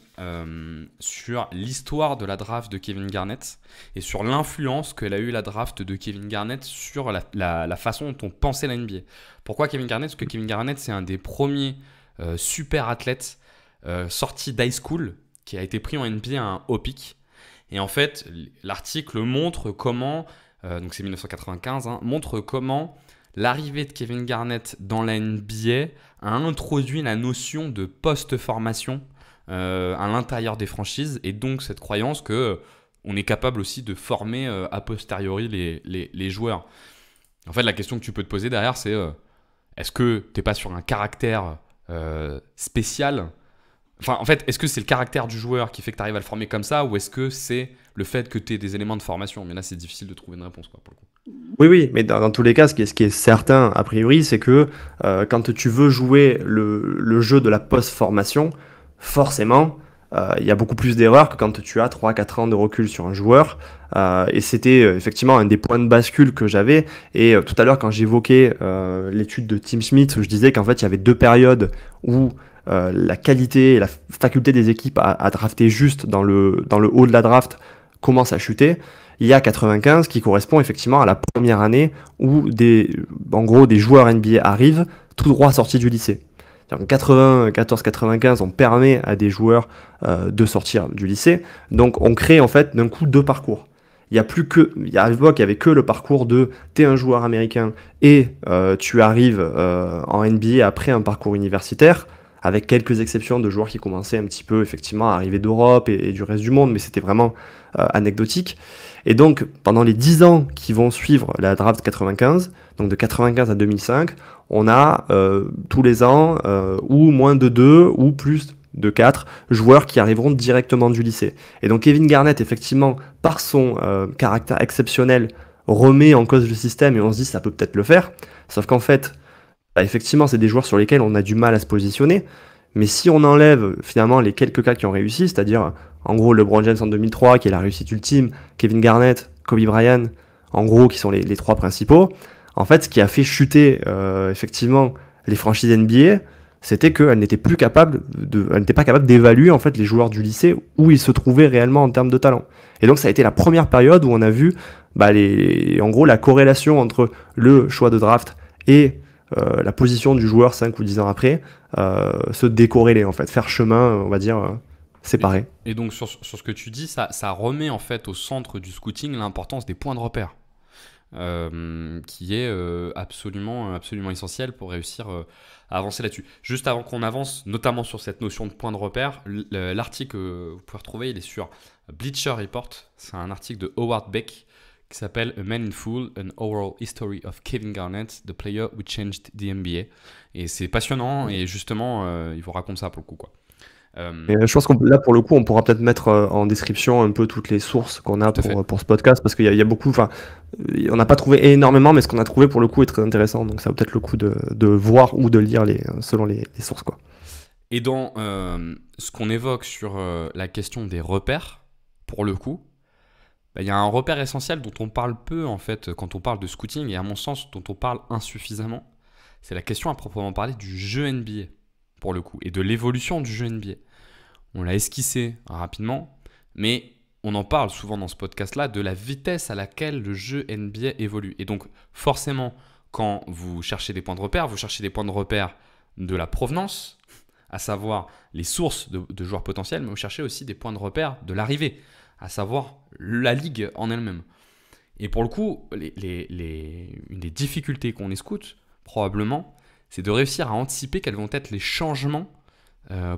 sur l'histoire de la draft de Kevin Garnett et sur l'influence qu'elle a eu la draft de Kevin Garnett sur la façon dont on pensait la NBA. Pourquoi Kevin Garnett? Parce que Kevin Garnett, c'est un des premiers super athlètes sorti d'high school qui a été pris en NBA à un haut pick. Et en fait, l'article montre comment, donc c'est 1995, montre comment l'arrivée de Kevin Garnett dans la NBA a introduit la notion de post-formation à l'intérieur des franchises, et donc cette croyance que on est capable aussi de former a posteriori les joueurs. En fait, la question que tu peux te poser derrière, c'est est-ce que tu n'es pas sur un caractère spécial? Enfin, en fait, est-ce que c'est le caractère du joueur qui fait que tu arrives à le former comme ça, ou est-ce que c'est le fait que tu aies des éléments de formation? Mais là, c'est difficile de trouver une réponse, quoi, pour le coup. Oui, mais dans tous les cas, ce qui est certain, a priori, c'est que quand tu veux jouer le jeu de la post-formation, forcément, il y a beaucoup plus d'erreurs que quand tu as 3-4 ans de recul sur un joueur. Et c'était effectivement un des points de bascule que j'avais. Et tout à l'heure, quand j'évoquais l'étude de Tim Smith, où je disais qu'en fait, il y avait deux périodes où la qualité et la faculté des équipes à drafter juste dans le haut de la draft commence à chuter. Il y a 95 qui correspond effectivement à la première année où en gros des joueurs NBA arrivent tout droit sortis du lycée. En 94-95, on permet à des joueurs de sortir du lycée. Donc on crée en fait d'un coup deux parcours. À l'époque, il n'y avait que le parcours de t'es un joueur américain et tu arrives en NBA après un parcours universitaire, avec quelques exceptions de joueurs qui commençaient un petit peu effectivement à arriver d'Europe et du reste du monde, mais c'était vraiment anecdotique. Et donc, pendant les 10 ans qui vont suivre la draft 95, donc de 95 à 2005, on a tous les ans ou moins de 2 ou plus de 4 joueurs qui arriveront directement du lycée. Et donc Kevin Garnett, effectivement, par son caractère exceptionnel, remet en cause le système et on se dit ça peut peut-être le faire. Sauf qu'en fait, effectivement, c'est des joueurs sur lesquels on a du mal à se positionner. Mais si on enlève finalement les quelques cas qui ont réussi, c'est-à-dire en gros LeBron James en 2003 qui est la réussite ultime, Kevin Garnett, Kobe Bryant, en gros qui sont les trois principaux, en fait ce qui a fait chuter effectivement les franchises NBA, c'était qu'elles n'étaient pas capables d'évaluer en fait les joueurs du lycée où ils se trouvaient réellement en termes de talent. Et donc ça a été la première période où on a vu en gros la corrélation entre le choix de draft et la position du joueur 5 ou 10 ans après, se décorréler en fait, faire chemin, on va dire, séparé. Et donc sur ce que tu dis, ça remet en fait au centre du scouting l'importance des points de repère, qui est absolument essentiel pour réussir à avancer là-dessus. Juste avant qu'on avance, notamment sur cette notion de point de repère, l'article que vous pouvez retrouver, il est sur Bleacher Report. C'est un article de Howard Beck qui s'appelle A Man in Full, An Oral History of Kevin Garnett, the Player Who Changed the NBA. Et c'est passionnant, et justement, il vous raconte ça pour le coup, quoi. Et je pense que là, pour le coup, on pourra peut-être mettre en description un peu toutes les sources qu'on a Tout à fait. pour ce podcast, parce qu'il y a beaucoup, enfin, on n'a pas trouvé énormément, mais ce qu'on a trouvé pour le coup est très intéressant, donc ça vaut peut-être le coup de voir ou de lire selon les sources, quoi. Et dans ce qu'on évoque sur la question des repères, pour le coup, il y a un repère essentiel dont on parle peu en fait quand on parle de scouting, et à mon sens dont on parle insuffisamment. C'est la question à proprement parler du jeu NBA, pour le coup, et de l'évolution du jeu NBA. On l'a esquissé rapidement, mais on en parle souvent dans ce podcast-là de la vitesse à laquelle le jeu NBA évolue. Et donc forcément, quand vous cherchez des points de repère, vous cherchez des points de repère de la provenance, à savoir les sources de joueurs potentiels, mais vous cherchez aussi des points de repère de l'arrivée, à savoir la ligue en elle-même. Et pour le coup, une des difficultés qu'on scout, probablement, c'est de réussir à anticiper quels vont être les changements,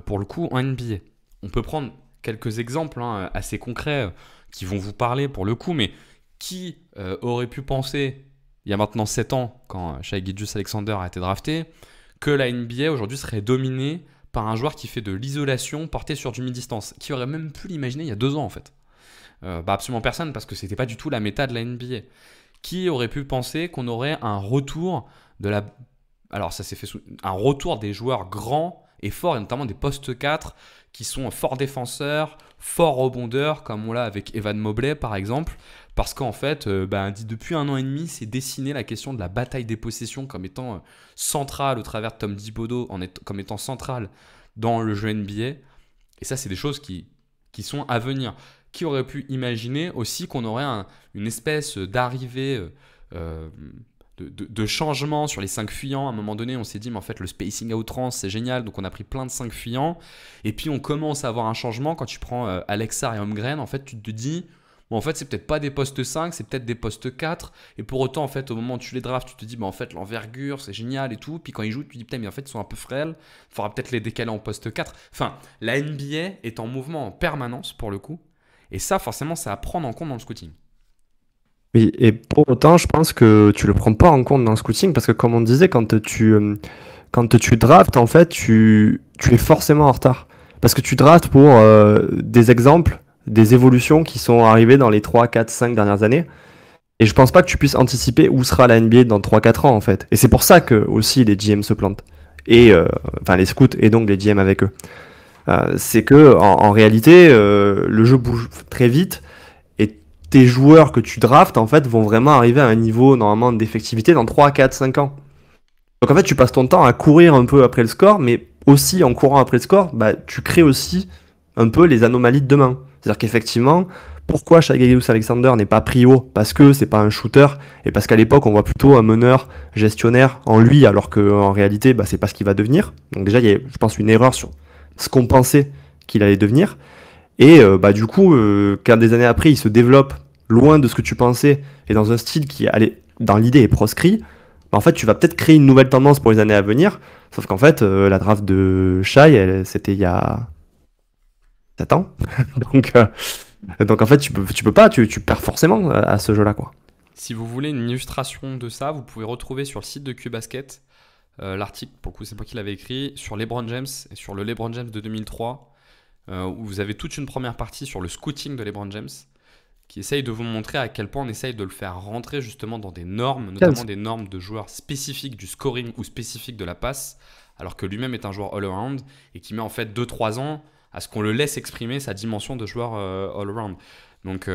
pour le coup, en NBA. On peut prendre quelques exemples assez concrets qui vont vous parler pour le coup, mais qui aurait pu penser, il y a maintenant 7 ans, quand Shai Gilgeous-Alexander a été drafté, que la NBA aujourd'hui serait dominée par un joueur qui fait de l'isolation portée sur du mi-distance. Qui aurait même pu l'imaginer il y a 2 ans en fait. Absolument personne, parce que c'était pas du tout la méta de la NBA. Qui aurait pu penser qu'on aurait un retour de la... Alors ça s'est fait un retour des joueurs grands et forts, et notamment des postes 4 qui sont forts défenseurs, forts rebondeurs, comme on l'a avec Evan Mobley par exemple, parce qu'en fait, depuis 1 an et demi, c'est dessiné la question de la bataille des possessions comme étant centrale au travers de Tom Thibodeau, comme étant centrale dans le jeu NBA. Et ça, c'est des choses qui sont à venir. Qui aurait pu imaginer aussi qu'on aurait une espèce d'arrivée de changement sur les 5 fuyants. À un moment donné, on s'est dit, mais en fait, le spacing à outrance, c'est génial. Donc, on a pris plein de 5 fuyants. Et puis, on commence à avoir un changement. Quand tu prends Alexa et Holmgren, en fait, tu te dis, bon, en fait, c'est peut-être pas des postes 5, c'est peut-être des postes 4. Et pour autant, en fait, au moment où tu les drafts, tu te dis, en fait, l'envergure, c'est génial et tout. Puis quand ils jouent, tu te dis, putain, mais en fait, ils sont un peu frêles. Il faudra peut-être les décaler en poste 4. Enfin, la NBA est en mouvement en permanence, pour le coup. Et ça, forcément, c'est à prendre en compte dans le scouting. Oui, et pour autant, je pense que tu le prends pas en compte dans le scouting, parce que comme on disait, quand tu draftes, en fait, tu es forcément en retard. Parce que tu draftes pour des exemples, des évolutions qui sont arrivées dans les 3, 4, 5 dernières années. Et je pense pas que tu puisses anticiper où sera la NBA dans 3-4 ans, en fait. Et c'est pour ça que aussi les GM se plantent. Et, enfin, les scouts et donc les GM avec eux. C'est que en réalité, le jeu bouge très vite. Et tes joueurs que tu draftes, en fait, vont vraiment arriver à un niveau, normalement, d'effectivité dans 3, 4, 5 ans. Donc en fait, tu passes ton temps à courir un peu après le score, mais aussi en courant après le score, tu crées aussi un peu les anomalies de demain. C'est-à-dire qu'effectivement, pourquoi Shai Gilgeous-Alexander n'est pas pris haut? Parce que c'est pas un shooter, et parce qu'à l'époque, on voit plutôt un meneur gestionnaire en lui, alors qu'en réalité, c'est pas ce qu'il va devenir. Donc déjà, il y a, je pense, une erreur sur ce qu'on pensait qu'il allait devenir. Et du coup, quand des années après, il se développe loin de ce que tu pensais, et dans un style qui, dans l'idée, est proscrit, en fait, tu vas peut-être créer une nouvelle tendance pour les années à venir. Sauf qu'en fait, la draft de Shai, c'était il y a 7 ans. donc en fait, tu peux pas, tu perds forcément à ce jeu-là, quoi. Si vous voulez une illustration de ça, vous pouvez retrouver sur le site de QBasket l'article, pour le coup, c'est moi qui l'avais écrit, sur LeBron James et sur le LeBron James de 2003, où vous avez toute une première partie sur le scouting de LeBron James, qui essaye de vous montrer à quel point on essaye de le faire rentrer justement dans des normes, notamment des normes de joueurs spécifiques du scoring ou spécifiques de la passe, alors que lui-même est un joueur all-around et qui met en fait 2-3 ans à ce qu'on le laisse exprimer sa dimension de joueur all-around. Donc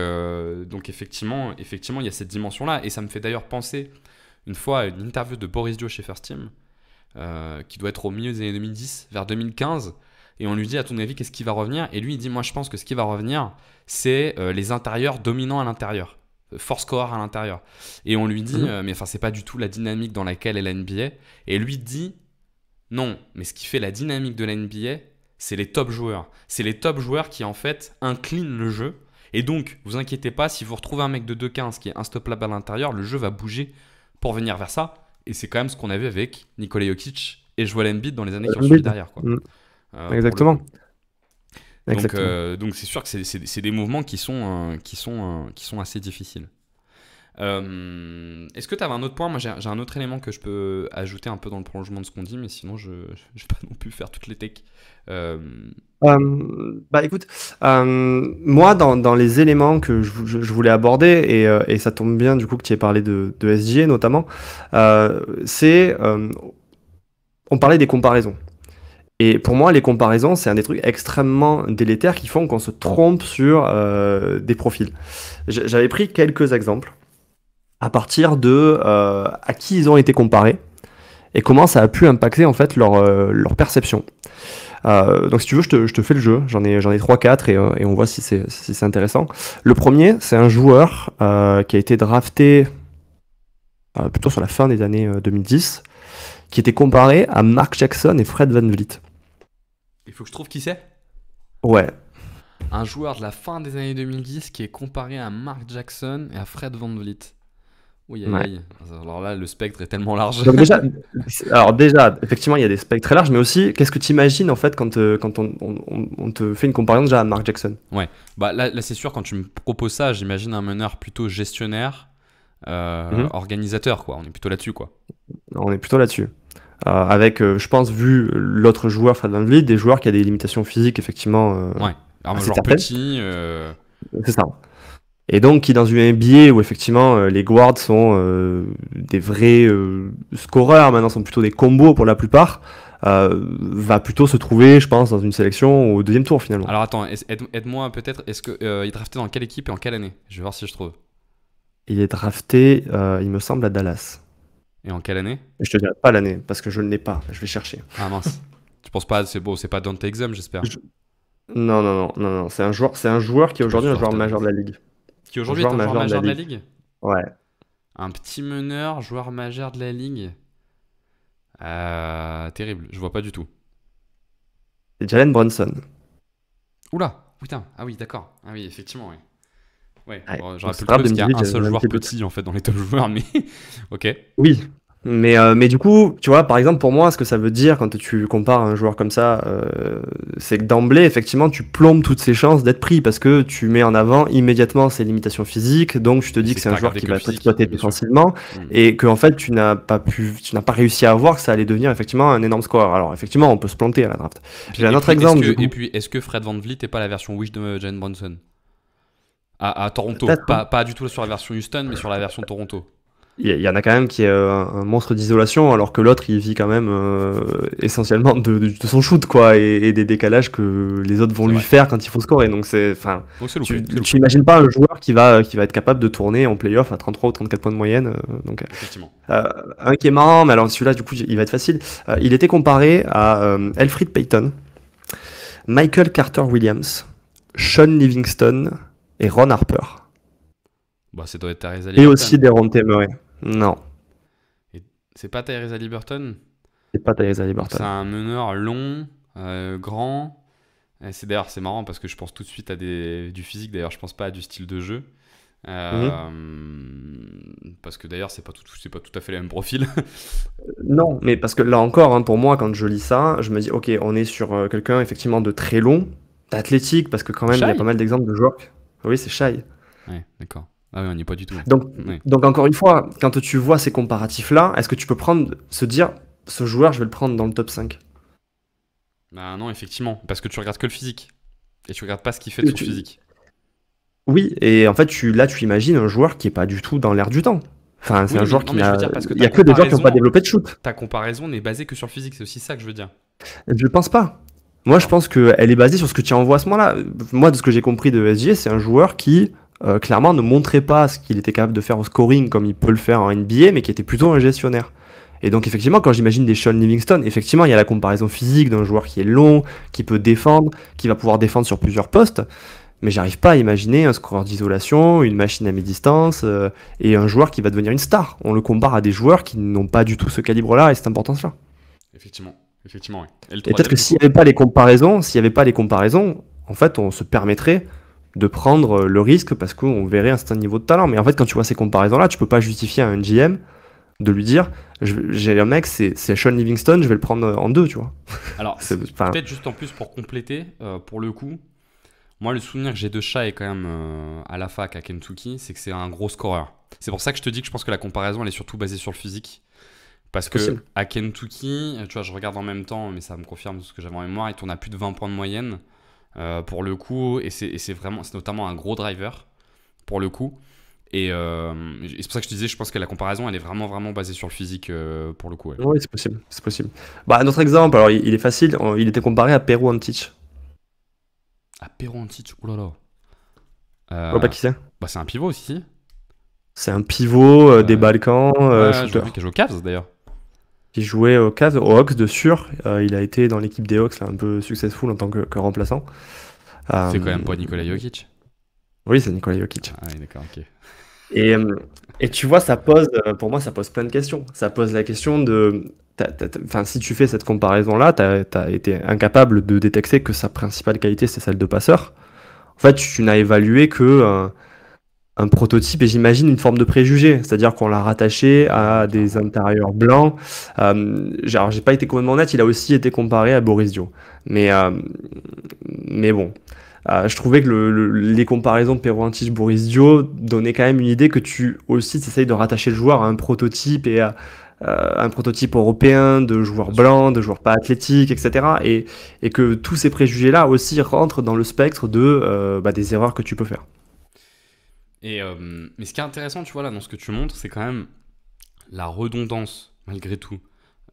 effectivement, il y a cette dimension-là. Et ça me fait d'ailleurs penser une fois à une interview de Boris Dio chez First Team, qui doit être au milieu des années 2010, vers 2015. Et on lui dit, à ton avis, qu'est-ce qui va revenir? Et lui, il dit, moi, je pense que ce qui va revenir, c'est les intérieurs dominants à l'intérieur. force scorer à l'intérieur. Et on lui dit, mais enfin, c'est pas du tout la dynamique dans laquelle est la NBA. Et lui dit, non, mais ce qui fait la dynamique de la NBA, c'est les top joueurs. C'est les top joueurs qui, en fait, inclinent le jeu. Et donc, vous inquiétez pas, si vous retrouvez un mec de 2,15 qui est unstoppable à l'intérieur, le jeu va bouger pour venir vers ça. Et c'est quand même ce qu'on a vu avec Nikola Jokic et Joel Embiid dans les années qui ont suivi derrière, quoi. Exactement. Donc c'est sûr que c'est des mouvements qui sont assez difficiles. Est-ce que tu avais un autre point? Moi j'ai un autre élément que je peux ajouter un peu dans le prolongement de ce qu'on dit, mais sinon je ne vais pas non plus faire toutes les techs. Bah écoute, moi dans les éléments que je voulais aborder, et ça tombe bien du coup que tu aies parlé de SGA notamment, on parlait des comparaisons. Et pour moi, les comparaisons, c'est un des trucs extrêmement délétères qui font qu'on se trompe sur des profils. J'avais pris quelques exemples à partir de à qui ils ont été comparés et comment ça a pu impacter en fait leur perception. Donc si tu veux, je te fais le jeu. J'en ai 3-4 et on voit si c'est intéressant. Le premier, c'est un joueur qui a été drafté plutôt sur la fin des années 2010, qui était comparé à Mark Jackson et Fred VanVleet. Il faut que je trouve qui c'est. Ouais. Un joueur de la fin des années 2010 qui est comparé à Mark Jackson et à Fred VanVleet. Oui, ouais. Alors là, le spectre est tellement large. Donc déjà, effectivement, il y a des spectres très larges, mais aussi, qu'est-ce que tu imagines en fait quand on te fait une comparaison déjà à Mark Jackson? Ouais, bah là c'est sûr, quand tu me proposes ça, j'imagine un meneur plutôt gestionnaire, organisateur, quoi. On est plutôt là-dessus, quoi. On est plutôt là-dessus. Avec, je pense, vu l'autre joueur, Fred VanVleet, des joueurs qui a des limitations physiques, effectivement. Ouais, alors un joueur petit. C'est ça. Et donc, qui dans une NBA où effectivement les guards sont des vrais scoreurs, maintenant sont plutôt des combos pour la plupart, va plutôt se trouver, je pense, dans une sélection au deuxième tour finalement. Alors attends, aide-moi peut-être, est-ce qu'il est drafté dans quelle équipe et en quelle année? Je vais voir si je trouve. Il est drafté, il me semble, à Dallas. Et en quelle année? Je te dirai pas l'année, parce que je ne l'ai pas, je vais chercher. Ah mince. Tu penses pas, c'est pas Dante Exum, j'espère. Non, c'est un joueur qui est aujourd'hui un joueur majeur de la ligue. Qui aujourd'hui est un joueur majeur de la ligue? Ouais. Un petit meneur, joueur majeur de la ligue. Terrible, je vois pas du tout. C'est Jalen Brunson. Oula, putain, ah oui, d'accord. Ah oui, effectivement, oui. Ouais, bon, j'aurais pu le trouver grave parce qu'il y a un seul joueur petit petit en fait dans les top joueurs, mais ok. Oui, mais du coup, tu vois, par exemple, pour moi, ce que ça veut dire quand tu compares un joueur comme ça, c'est que d'emblée, effectivement, tu plombes toutes ses chances d'être pris parce que tu mets en avant immédiatement ses limitations physiques. Donc, je te dis que c'est un joueur qui va être exploité défensivement et que en fait, tu n'as pas réussi à voir que ça allait devenir effectivement un énorme scoreur. Alors, effectivement, on peut se planter à la draft. J'ai un autre exemple. Et puis, est-ce que Fred VanVleet n'est pas la version Wish de Jalen Brunson à Toronto? Pas du tout sur la version Houston, mais sur la version Toronto. Il y en a quand même qui est un monstre d'isolation, alors que l'autre il vit quand même essentiellement de son shoot, quoi, et des décalages que les autres vont lui faire quand il faut scorer. Donc tu imagines pas un joueur qui va être capable de tourner en playoff à 33 ou 34 points de moyenne. Donc un qui est marrant, mais alors celui-là du coup il va être facile. Il était comparé à Elfrid Payton, Michael Carter Williams, Sean Livingston et Ron Harper. Bah, ça doit être Tyrese Haliburton. Et aussi Dejounte Murray. Non. Et c'est pas Tyrese Haliburton? C'est pas Tyrese Haliburton. C'est un meneur long, grand. Et d'ailleurs, c'est marrant parce que je pense tout de suite à du physique. D'ailleurs, je pense pas à du style de jeu. Parce que d'ailleurs, c'est pas tout à fait le même profil. Non, mais parce que là encore, hein, pour moi, quand je lis ça, je me dis, ok, on est sur quelqu'un effectivement de très long, athlétique, parce que quand même, il y a pas mal d'exemples de joueurs. Oui, c'est Shai. Ouais, d'accord. Ah oui, on n'y est pas du tout. Donc encore une fois, quand tu vois ces comparatifs-là, est-ce que tu peux se dire, ce joueur, je vais le prendre dans le top 5? Bah non, effectivement, parce que tu regardes que le physique. Et tu regardes pas ce qu'il fait de son physique. Oui, et en fait, tu imagines un joueur qui est pas du tout dans l'air du temps. Enfin, c'est un joueur qui n'a... Il y a que des joueurs qui n'ont pas développé de shoot. Ta comparaison n'est basée que sur le physique, c'est aussi ça que je veux dire. Je pense pas. Moi, je pense qu'elle est basée sur ce que tu envoies à ce moment-là. Moi, de ce que j'ai compris de SGA, c'est un joueur qui... clairement ne montrait pas ce qu'il était capable de faire au scoring comme il peut le faire en NBA, mais qui était plutôt un gestionnaire. Et donc effectivement, quand j'imagine des Sean Livingston, effectivement il y a la comparaison physique d'un joueur qui est long, qui peut défendre, qui va pouvoir défendre sur plusieurs postes, Mais j'arrive pas à imaginer un scoreur d'isolation, une machine à mi-distance et un joueur qui va devenir une star. On le compare à des joueurs qui n'ont pas du tout ce calibre-là et cette importance-là. Effectivement, ouais. Et le Et peut-être troisième, que du s'il coup? n'y avait pas les comparaisons, en fait, on se permettrait de prendre le risque parce qu'on verrait un certain niveau de talent. Mais en fait, quand tu vois ces comparaisons-là, tu peux pas justifier à un GM de lui dire, j'ai un mec, c'est Sean Livingston, je vais le prendre en 2, tu vois. Alors, peut-être juste en plus pour compléter, pour le coup, moi, le souvenir que j'ai de Shai quand même à la fac à Kentucky, c'est que c'est un gros scoreur. C'est pour ça que je te dis que je pense que la comparaison, elle est surtout basée sur le physique. Parce que Possible. à Kentucky, tu vois, je regarde en même temps, mais ça me confirme ce que j'avais en mémoire, il tourne à plus de 20 points de moyenne pour le coup, et c'est notamment un gros driver pour le coup. Et c'est pour ça que je te disais, je pense que la comparaison, elle est vraiment, vraiment basée sur le physique pour le coup. Ouais. Oui, c'est possible, c'est possible. Bah, un autre exemple, alors il est facile, il était comparé à Peru Antic. Ah, Pero Antic, oulala. Je vois pas qui c'est. Bah, c'est un pivot aussi. C'est un pivot des Euh, Balkans, Ouais, je shooter, vois qui joue au Cavs d'ailleurs. qui jouait au Cavs, aux Hawks de sûr. Il a été dans l'équipe des Hawks, là, un peu successful en tant que remplaçant. C'est Euh, quand même pas Nikola Jokic. oui, c'est Nikola Jokic. Ah, oui, d'accord, ok. Et, euh, et tu vois, ça pose, pour moi, ça pose plein de questions. Ça pose la question de, enfin, si tu fais cette comparaison-là, t'as été incapable de détecter que sa principale qualité, c'est celle de passeur. En fait, tu n'as évalué que un prototype et j'imagine une forme de préjugé, c'est-à-dire qu'on l'a rattaché à Ouais, des clairement. intérieurs blancs. Alors, j'ai pas été complètement net, il a aussi été comparé à Boris Dio. Mais, euh, mais bon. Je trouvais que les comparaisons de Peruantic-Boris Dio donnaient quand même une idée que tu aussi essayes de rattacher le joueur à un prototype et à un prototype européen de joueurs Bien sûr. blancs, de joueurs pas athlétiques, etc. Et que tous ces préjugés-là aussi rentrent dans le spectre des erreurs que tu peux faire. Mais ce qui est intéressant, tu vois, là, dans ce que tu montres, c'est quand même la redondance, malgré tout,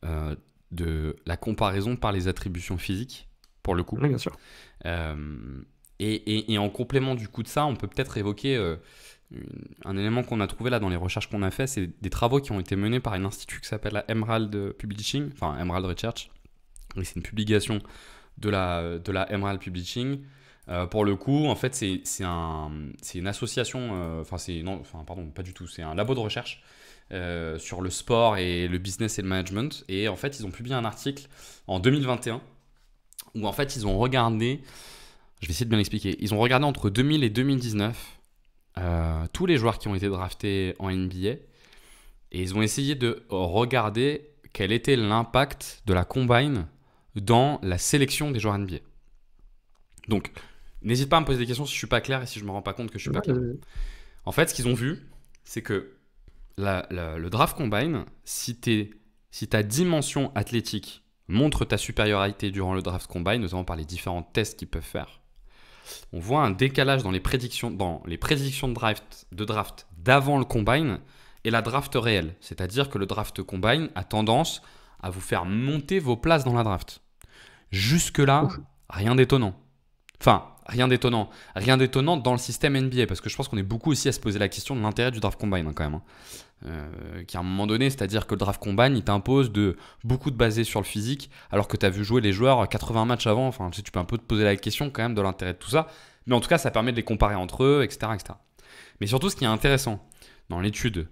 euh, de la comparaison par les attributions physiques, pour le coup. Oui, bien sûr. Euh, et en complément du coup de ça, on peut peut-être évoquer un élément qu'on a trouvé là dans les recherches qu'on a fait, c'est des travaux qui ont été menés par un institut qui s'appelle la Emerald Publishing, enfin Emerald Research. Et c'est une publication de la Emerald Publishing. Pour le coup, en fait, c'est une association, pardon, pas du tout, c'est un labo de recherche sur le sport et le business et le management. Et en fait, ils ont publié un article en 2021 où en fait, ils ont regardé, je vais essayer de bien l'expliquer, ils ont regardé entre 2000 et 2019 tous les joueurs qui ont été draftés en NBA et ils ont essayé de regarder quel était l'impact de la combine dans la sélection des joueurs NBA. Donc, n'hésite pas à me poser des questions si je suis pas clair et si je me rends pas compte que je suis pas clair. En fait, ce qu'ils ont vu, c'est que le draft combine, si ta dimension athlétique montre ta supériorité durant le draft combine, notamment par les différents tests qu'ils peuvent faire, on voit un décalage dans les prédictions de draft d'avant le combine et la draft réelle. C'est-à-dire que le draft combine a tendance à vous faire monter vos places dans la draft. Jusque-là, rien d'étonnant. Enfin, rien d'étonnant dans le système NBA, parce que je pense qu'on est beaucoup aussi à se poser la question de l'intérêt du draft combine, quand même. Qui à un moment donné, c'est-à-dire que le draft combine, il t'impose de beaucoup de baser sur le physique, alors que tu as vu jouer les joueurs 80 matchs avant. Enfin, tu peux un peu te poser la question quand même de l'intérêt de tout ça. Mais en tout cas, ça permet de les comparer entre eux, etc. etc. Mais surtout, ce qui est intéressant dans l'étude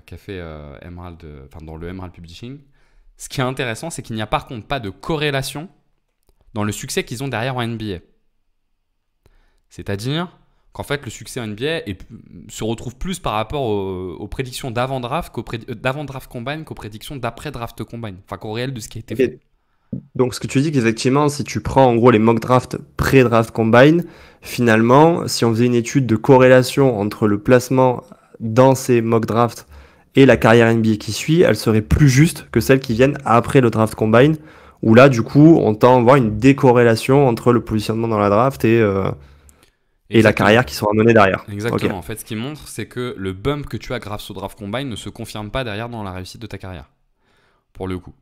qu'a fait dans le Emerald Publishing, ce qui est intéressant, c'est qu'il n'y a par contre pas de corrélation dans le succès qu'ils ont derrière en NBA. C'est-à-dire qu'en fait, le succès en NBA se retrouve plus par rapport aux prédictions d'avant-draft combine qu'aux prédictions d'après-draft combine. Enfin, qu'au réel de ce qui a été fait. Donc, ce que tu dis qu'effectivement, si tu prends en gros les mock drafts pré-draft combine, finalement, si on faisait une étude de corrélation entre le placement dans ces mock drafts et la carrière NBA qui suit, elle serait plus juste que celles qui viennent après le draft combine, où là, du coup, on tend à voir une décorrélation entre le positionnement dans la draft et la carrière qui sera menée derrière. Exactement. Ok. En fait, ce qui montre, c'est que le bump que tu as grâce au draft combine ne se confirme pas derrière dans la réussite de ta carrière. Pour le coup.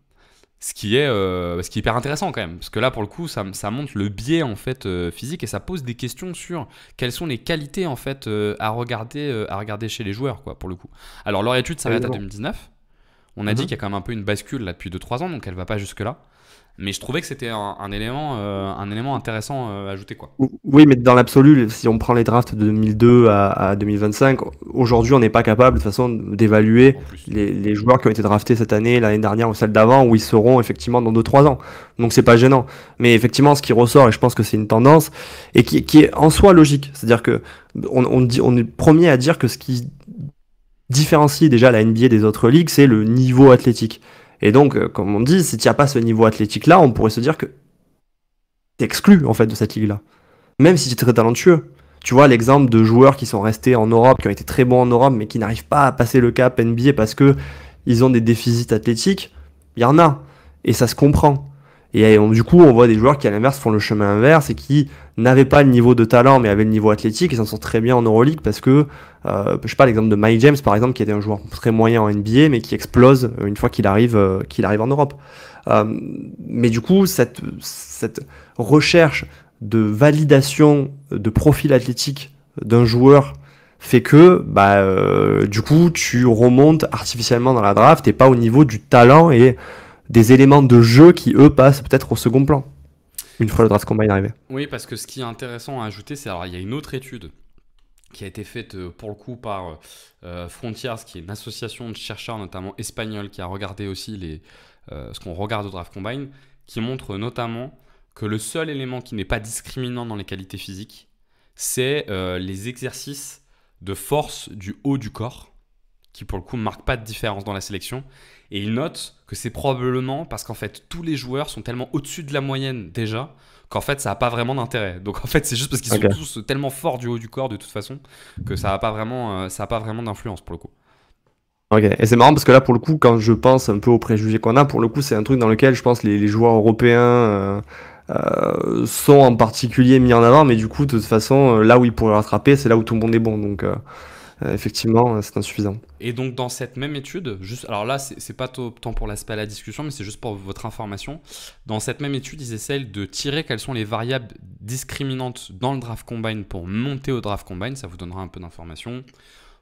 Ce qui est hyper intéressant quand même, parce que là pour le coup ça montre le biais en fait physique et ça pose des questions sur quelles sont les qualités en fait à regarder chez les joueurs quoi pour le coup. Alors leur étude s'arrête à 2019. On a dit qu'il y a quand même un peu une bascule là depuis 2-3 ans, donc elle va pas jusque-là. Mais je trouvais que c'était un élément intéressant à ajouter, quoi. Oui, mais dans l'absolu, si on prend les drafts de 2002 à 2025, aujourd'hui, on n'est pas capable de toute façon d'évaluer En plus. les joueurs qui ont été draftés cette année, l'année dernière ou celle d'avant, où ils seront effectivement dans 2-3 ans. Donc c'est pas gênant. Mais effectivement, ce qui ressort, et je pense que c'est une tendance, et qui est en soi logique, c'est-à-dire que on est premier à dire que ce qui différencie déjà la NBA des autres ligues, c'est le niveau athlétique. Et donc, comme on dit, si tu n'as pas ce niveau athlétique-là, on pourrait se dire que t'es exclu en fait de cette ligue-là. Même si tu es très talentueux. Tu vois l'exemple de joueurs qui sont restés en Europe, qui ont été très bons en Europe, mais qui n'arrivent pas à passer le cap NBA parce que ils ont des déficits athlétiques. Il y en a. Et ça se comprend. Et du coup, on voit des joueurs qui, à l'inverse, font le chemin inverse et qui n'avaient pas le niveau de talent, mais avaient le niveau athlétique et s'en sortent très bien en Euroleague parce que, je sais pas, l'exemple de Mike James, par exemple, qui était un joueur très moyen en NBA, mais qui explose une fois qu'il arrive en Europe. Mais du coup, cette recherche de validation de profil athlétique d'un joueur fait que, du coup, tu remontes artificiellement dans la draft et pas au niveau du talent et des éléments de jeu qui, eux, passent peut-être au second plan, une fois le draft combine arrivé. Oui, parce que ce qui est intéressant à ajouter, c'est alors il y a une autre étude qui a été faite pour le coup par Frontiers, qui est une association de chercheurs notamment espagnols qui a regardé aussi ce qu'on regarde au draft combine, qui montre notamment que le seul élément qui n'est pas discriminant dans les qualités physiques, c'est les exercices de force du haut du corps, qui pour le coup ne marquent pas de différence dans la sélection. Et il note que c'est probablement parce qu'en fait tous les joueurs sont tellement au-dessus de la moyenne déjà qu'en fait ça n'a pas vraiment d'intérêt. Donc en fait c'est juste parce qu'ils sont tous tellement forts du haut du corps de toute façon que ça n'a pas vraiment d'influence pour le coup. Ok, et c'est marrant parce que là pour le coup quand je pense un peu aux préjugés qu'on a, pour le coup c'est un truc dans lequel je pense les joueurs européens sont en particulier mis en avant, mais du coup de toute façon là où ils pourraient rattraper c'est là où tout le monde est bon, donc effectivement c'est insuffisant. Et donc dans cette même étude, alors là c'est pas tant pour l'aspect à la discussion, mais c'est juste pour votre information, dans cette même étude ils essayent de tirer quelles sont les variables discriminantes dans le draft combine pour monter au draft combine, ça vous donnera un peu d'informations.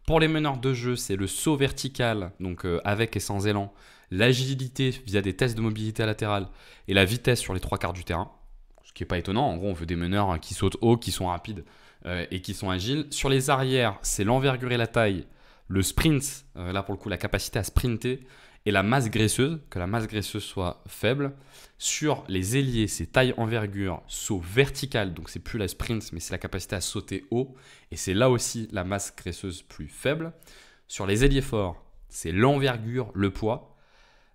Pour les meneurs de jeu, c'est le saut vertical, donc avec et sans élan, l'agilité via des tests de mobilité latérale et la vitesse sur les 3/4 du terrain. Ce qui n'est pas étonnant, en gros on veut des meneurs qui sautent haut, qui sont rapides et qui sont agiles. Sur les arrières, c'est l'envergure et la taille, le sprint, là pour le coup la capacité à sprinter, et la masse graisseuse, que la masse graisseuse soit faible. Sur les ailiers, c'est taille, envergure, saut vertical, donc c'est plus la sprint, mais c'est la capacité à sauter haut, et c'est là aussi la masse graisseuse plus faible. Sur les ailiers forts, c'est l'envergure, le poids,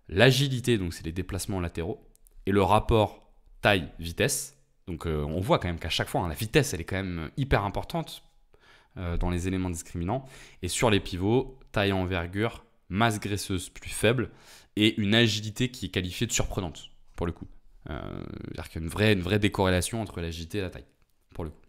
l'agilité, donc c'est les déplacements latéraux, et le rapport taille-vitesse. Donc on voit quand même qu'à chaque fois, la vitesse, elle est quand même hyper importante dans les éléments discriminants. Et sur les pivots, taille, envergure, masse graisseuse plus faible et une agilité qui est qualifiée de surprenante, pour le coup. C'est-à-dire qu'il y a une vraie décorrélation entre l'agilité et la taille, pour le coup.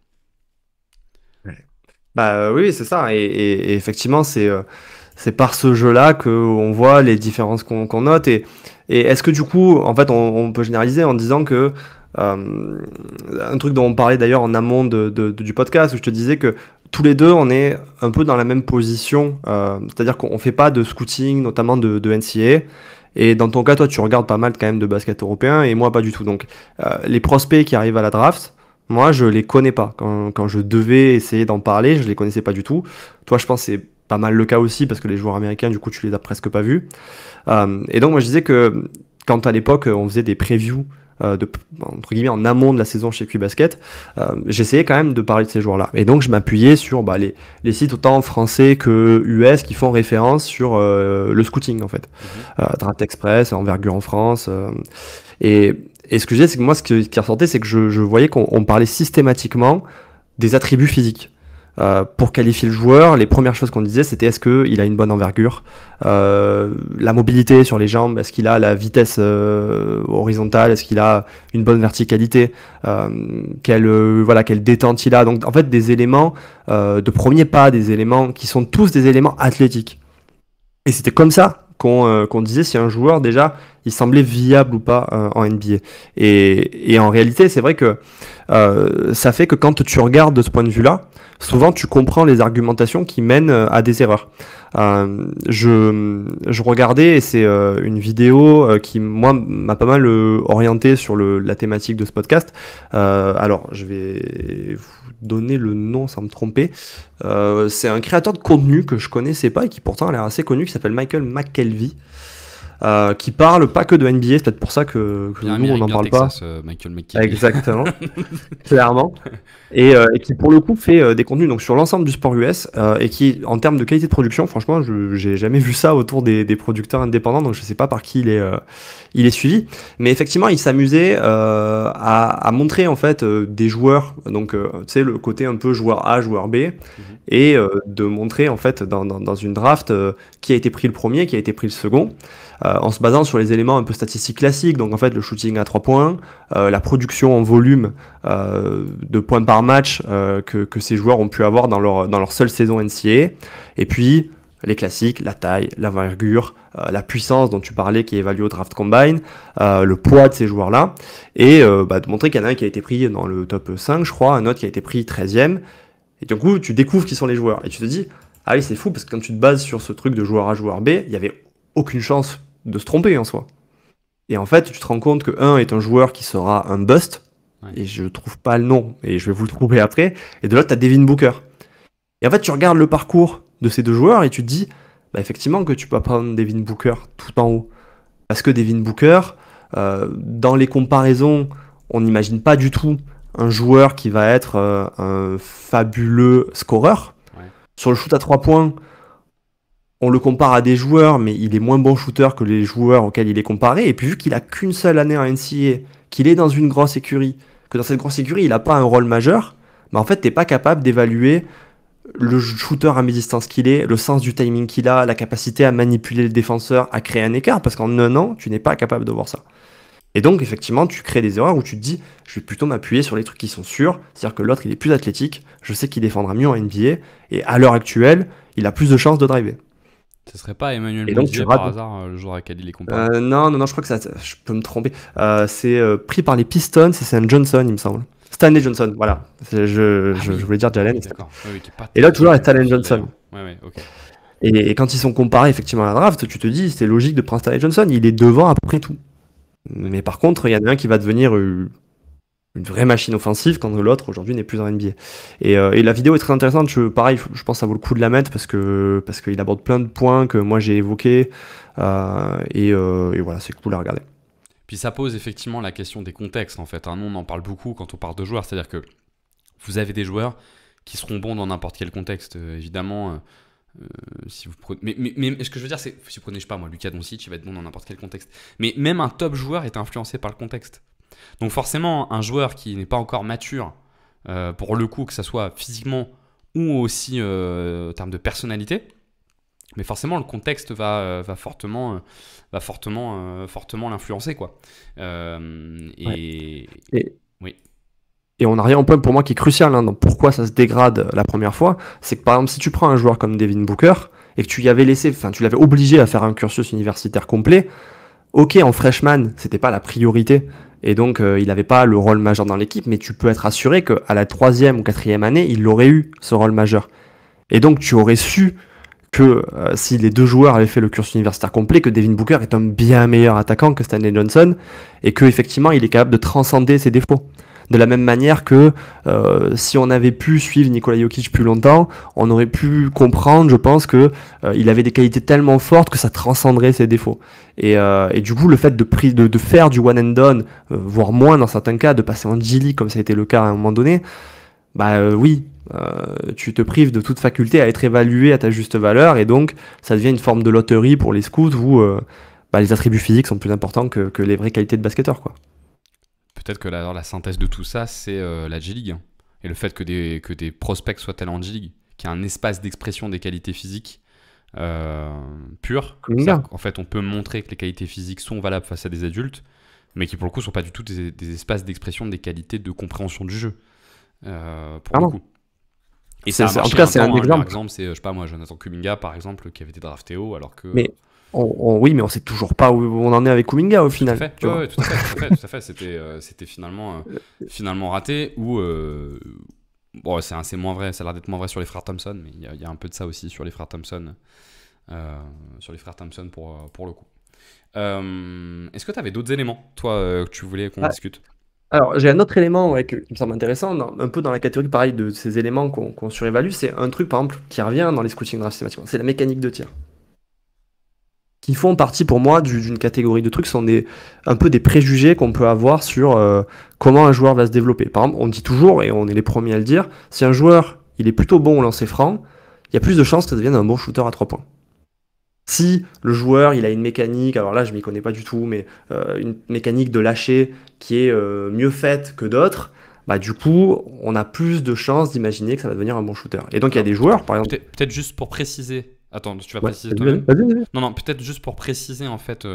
Oui, c'est ça. Et effectivement, c'est par ce jeu-là qu'on voit les différences qu'on note. Et est-ce que du coup, en fait, on peut généraliser en disant que un truc dont on parlait d'ailleurs en amont du podcast, où je te disais que tous les deux, on est un peu dans la même position. C'est-à-dire qu'on fait pas de scouting, notamment de NCAA. Et dans ton cas, toi, tu regardes pas mal quand même de basket européen, et moi, pas du tout. Donc, les prospects qui arrivent à la draft, moi, je les connais pas. Quand je devais essayer d'en parler, je les connaissais pas du tout. Toi, je pense que c'est pas mal le cas aussi, parce que les joueurs américains, du coup, tu les as presque pas vus. Et donc, moi, je disais que quand à l'époque, on faisait des previews entre guillemets en amont de la saison chez QBasket, j'essayais quand même de parler de ces joueurs-là. Et donc je m'appuyais sur les sites autant français que US qui font référence sur le scouting en fait. Draft Express, Envergure en France. Et ce que je disais, c'est que moi ce qui ressortait, c'est que je voyais qu'on parlait systématiquement des attributs physiques. Pour qualifier le joueur, les premières choses qu'on disait, c'était est-ce qu'il a une bonne envergure, la mobilité sur les jambes, est-ce qu'il a la vitesse horizontale, est-ce qu'il a une bonne verticalité, quelle détente il a. Donc en fait des éléments de premier pas, des éléments qui sont tous des éléments athlétiques. Et c'était comme ça qu'on disait si un joueur déjà il semblait viable ou pas en NBA. Et en réalité, c'est vrai que ça fait que quand tu regardes de ce point de vue-là, souvent tu comprends les argumentations qui mènent à des erreurs. Je regardais, et c'est une vidéo qui, moi, m'a pas mal orienté sur la thématique de ce podcast. Alors, je vais vous donner le nom sans me tromper. C'est un créateur de contenu que je connaissais pas et qui pourtant a l'air assez connu, qui s'appelle Michael McKelvey. Qui parle pas que de NBA, c'est peut-être pour ça que nous on n'en parle Texas, pas. Michael McKelvey. Exactement, clairement. Et qui pour le coup fait des contenus donc sur l'ensemble du sport US et qui en termes de qualité de production, franchement, j'ai jamais vu ça autour des producteurs indépendants, donc je sais pas par qui il est suivi. Mais effectivement, il s'amusait à montrer en fait des joueurs, donc tu sais le côté un peu joueur A, joueur B, et de montrer en fait dans une draft qui a été pris le premier, qui a été pris le second. En se basant sur les éléments un peu statistiques classiques, donc en fait le shooting à 3 points, la production en volume de points par match que ces joueurs ont pu avoir dans leur seule saison NCAA, et puis les classiques, la taille, l'envergure, la puissance dont tu parlais qui est évaluée au draft combine, le poids de ces joueurs-là, et de montrer qu'il y en a un qui a été pris dans le top 5, je crois, un autre qui a été pris 13e, et du coup tu découvres qui sont les joueurs, et tu te dis, ah oui c'est fou, parce que quand tu te bases sur ce truc de joueur A, joueur B, il y avait aucune chance de se tromper en soi. Et en fait, tu te rends compte que un est un joueur qui sera un bust, et je trouve pas le nom, et je vais vous le trouver après, et de l'autre, t'as Devin Booker. Et en fait, tu regardes le parcours de ces deux joueurs, et tu te dis, bah effectivement que tu peux prendre Devin Booker tout en haut. Parce que Devin Booker, dans les comparaisons, on n'imagine pas du tout un joueur qui va être un fabuleux scoreur. Ouais. Sur le shoot à 3 points, on le compare à des joueurs, mais il est moins bon shooter que les joueurs auxquels il est comparé. Et puis vu qu'il a qu'une seule année en NCAA, qu'il est dans une grosse écurie, que dans cette grosse écurie, il n'a pas un rôle majeur, bah en fait, t'es pas capable d'évaluer le shooter à mi-distance qu'il est, le sens du timing qu'il a, la capacité à manipuler le défenseur, à créer un écart, parce qu'en un an, tu n'es pas capable de voir ça. Et donc, effectivement, tu crées des erreurs où tu te dis, je vais plutôt m'appuyer sur les trucs qui sont sûrs, c'est-à-dire que l'autre, il est plus athlétique, je sais qu'il défendra mieux en NBA, et à l'heure actuelle, il a plus de chances de driver. Ce serait pas Emmanuel Mudiay par hasard le joueur à qui il est comparé? Non, je crois que ça, je peux me tromper. C'est pris par les Pistons, c'est un Johnson, il me semble. Stanley Johnson, voilà. Je voulais dire Jalen. Oui, et là, toujours, est Stanley Johnson. Ouais, ok. Et quand ils sont comparés effectivement à la draft, tu te dis, c'est logique de prendre Stanley Johnson, il est devant à peu près tout. Mais par contre, il y en a un qui va devenir une vraie machine offensive quand l'autre aujourd'hui n'est plus en NBA. Et la vidéo est très intéressante, pareil, je pense que ça vaut le coup de la mettre parce qu'il aborde plein de points que moi j'ai évoqués et voilà, c'est cool à regarder. Puis ça pose effectivement la question des contextes en fait. Nous on en parle beaucoup quand on parle de joueurs, c'est-à-dire que vous avez des joueurs qui seront bons dans n'importe quel contexte, évidemment. Si vous prenez... mais ce que je veux dire, c'est si vous prenez, je sais pas moi, Luka Doncic, il va être bon dans n'importe quel contexte. Mais même un top joueur est influencé par le contexte. Donc forcément, un joueur qui n'est pas encore mature, pour le coup, que ça soit physiquement ou aussi en termes de personnalité, mais forcément le contexte va fortement l'influencer, quoi. Oui. Oui. Et on arrive à un point pour moi qui est crucial dans pourquoi ça se dégrade la première fois, c'est que par exemple si tu prends un joueur comme Devin Booker et que tu l'avais obligé à faire un cursus universitaire complet, ok en freshman c'était pas la priorité et donc il n'avait pas le rôle majeur dans l'équipe, mais tu peux être assuré qu'à la 3e ou 4e année il aurait eu ce rôle majeur. Et donc tu aurais su que si les deux joueurs avaient fait le cursus universitaire complet, que Devin Booker est un bien meilleur attaquant que Stanley Johnson et que effectivement il est capable de transcender ses défauts. De la même manière que si on avait pu suivre Nikola Jokic plus longtemps, on aurait pu comprendre, je pense, que il avait des qualités tellement fortes que ça transcenderait ses défauts. Et du coup, le fait de faire du one and done, voire moins dans certains cas, de passer en G-League comme ça a été le cas à un moment donné, tu te prives de toute faculté à être évalué à ta juste valeur, et donc ça devient une forme de loterie pour les scouts où les attributs physiques sont plus importants que les vraies qualités de basketteur, quoi. Peut-être que la synthèse de tout ça, c'est la G-League. Hein. Et le fait que des prospects soient allés en G-League, qu'il y a un espace d'expression des qualités physiques pures. En fait, on peut montrer que les qualités physiques sont valables face à des adultes, mais qui pour le coup ne sont pas du tout des espaces d'expression des qualités de compréhension du jeu. Pour le coup. Et ça a marché, en tout cas, c'est un exemple. Par exemple, c'est, je sais pas moi, Jonathan Kuminga, par exemple, qui avait été drafté haut, alors que... Mais Oui, mais on sait toujours pas où on en est avec Kuminga au Tout à final. fait, Tu vois. tout à fait, tout à fait. C'était finalement raté. Ou bon, c'est moins vrai, ça a l'air d'être moins vrai sur les frères Thompson, mais il y a un peu de ça aussi sur les frères Thompson, pour le coup. Est-ce que tu avais d'autres éléments, toi, que tu voulais qu'on Ah, discute? alors, j'ai un autre élément qui me semble intéressant, un peu dans la catégorie pareil de ces éléments qu'on surévalue. C'est un truc, par exemple, qui revient dans les scouting drafts systématiquement. C'est la mécanique de tir. Qui font partie pour moi d'une catégorie de trucs, sont un peu des préjugés qu'on peut avoir sur comment un joueur va se développer. Par exemple, on dit toujours, et on est les premiers à le dire, si un joueur il est plutôt bon au lancer franc, il y a plus de chances que ça devienne un bon shooter à 3 points. Si le joueur il a une mécanique, alors là je m'y connais pas du tout, mais une mécanique de lâcher qui est mieux faite que d'autres, bah du coup on a plus de chances d'imaginer que ça va devenir un bon shooter. Et donc il y a des joueurs, par exemple. Peut-être juste pour préciser. Attends, tu vas Ouais, préciser vas-y, toi-même? vas-y. Non, peut-être juste pour préciser en fait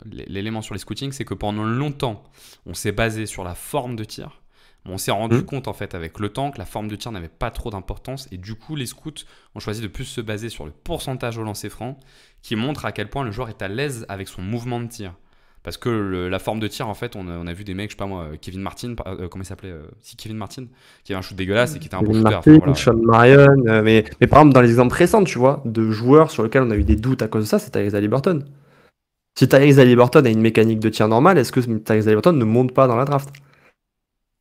l'élément sur les scootings, c'est que pendant longtemps, on s'est basé sur la forme de tir. Mais on s'est rendu compte en fait avec le temps que la forme de tir n'avait pas trop d'importance et du coup les scouts ont choisi de plus se baser sur le pourcentage au lancer franc qui montre à quel point le joueur est à l'aise avec son mouvement de tir. Parce que la forme de tir, en fait, on a vu des mecs, je sais pas moi, Kevin Martin, comment il s'appelait Kevin Martin, qui avait un shoot dégueulasse et qui était un bon Kevin shooter. Martin, Enfin, voilà. Sean Marion, mais par exemple dans les exemples récents, tu vois, de joueurs sur lesquels on a eu des doutes à cause de ça, c'est Tyrese Haliburton. Si Tyrese Haliburton a une mécanique de tir normale, est-ce que Tyrese Haliburton ne monte pas dans la draft?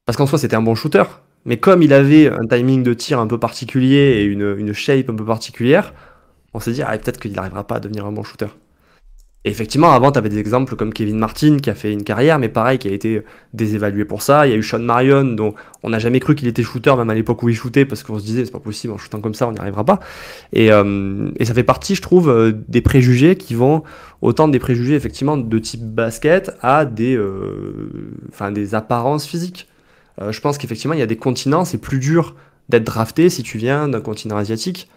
Parce qu'en soi c'était un bon shooter, mais comme il avait un timing de tir un peu particulier et une shape un peu particulière, on s'est dit peut-être qu'il n'arrivera pas à devenir un bon shooter. Et effectivement, avant, tu avais des exemples comme Kevin Martin qui a fait une carrière, mais pareil, qui a été désévalué pour ça. Il y a eu Sean Marion, dont on n'a jamais cru qu'il était shooter, même à l'époque où il shootait, parce qu'on se disait, c'est pas possible, en shootant comme ça, on n'y arrivera pas. Et ça fait partie, je trouve, des préjugés qui vont, autant des préjugés, effectivement, de type basket à des apparences physiques. Je pense qu'effectivement, il y a des continents, c'est plus dur d'être drafté si tu viens d'un continent asiatique.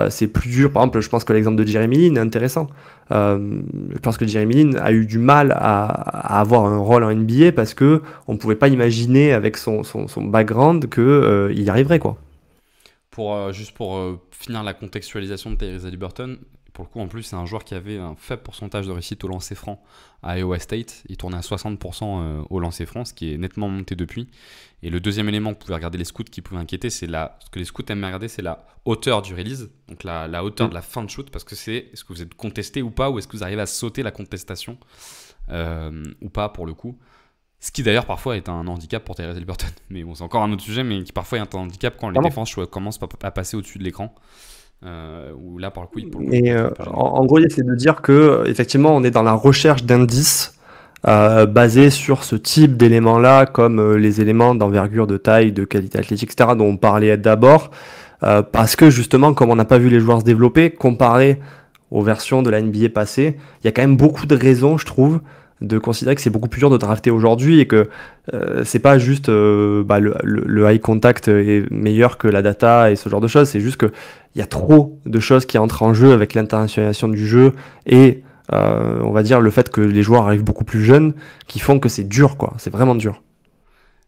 C'est plus dur. Par exemple, je pense que l'exemple de Jeremy Lin est intéressant. Je pense que Jeremy Lin a eu du mal à avoir un rôle en NBA parce que on ne pouvait pas imaginer avec son background qu'il y arriverait, quoi. Juste pour finir la contextualisation de Tyrese Haliburton, pour le coup, en plus, c'est un joueur qui avait un faible pourcentage de réussite au lancer franc à Iowa State. Il tournait à 60% au lancer franc, ce qui est nettement monté depuis. Et le deuxième élément que pouvaient regarder les scouts qui pouvait inquiéter, ce que les scouts aiment regarder, c'est la hauteur du release, donc la hauteur de la fin de shoot, parce que est-ce que vous êtes contesté ou pas, ou est-ce que vous arrivez à sauter la contestation ou pas pour le coup. Ce qui d'ailleurs parfois est un handicap pour Tyrese Haliburton. Mais bon, c'est encore un autre sujet, mais qui parfois est un handicap quand les défenses commencent à passer au-dessus de l'écran. Où là, pour le coup, Et en gros, c'est de dire que effectivement, on est dans la recherche d'indices basés sur ce type d'éléments-là, comme les éléments d'envergure, de taille, de qualité athlétique, etc., dont on parlait d'abord, parce que justement, comme on n'a pas vu les joueurs se développer, comparé aux versions de la NBA passée, il y a quand même beaucoup de raisons, je trouve, de considérer que c'est beaucoup plus dur de drafter aujourd'hui et que c'est pas juste le high contact est meilleur que la data et ce genre de choses, c'est juste que il y a trop de choses qui entrent en jeu avec l'internationalisation du jeu et on va dire le fait que les joueurs arrivent beaucoup plus jeunes qui font que c'est dur, quoi. C'est vraiment dur.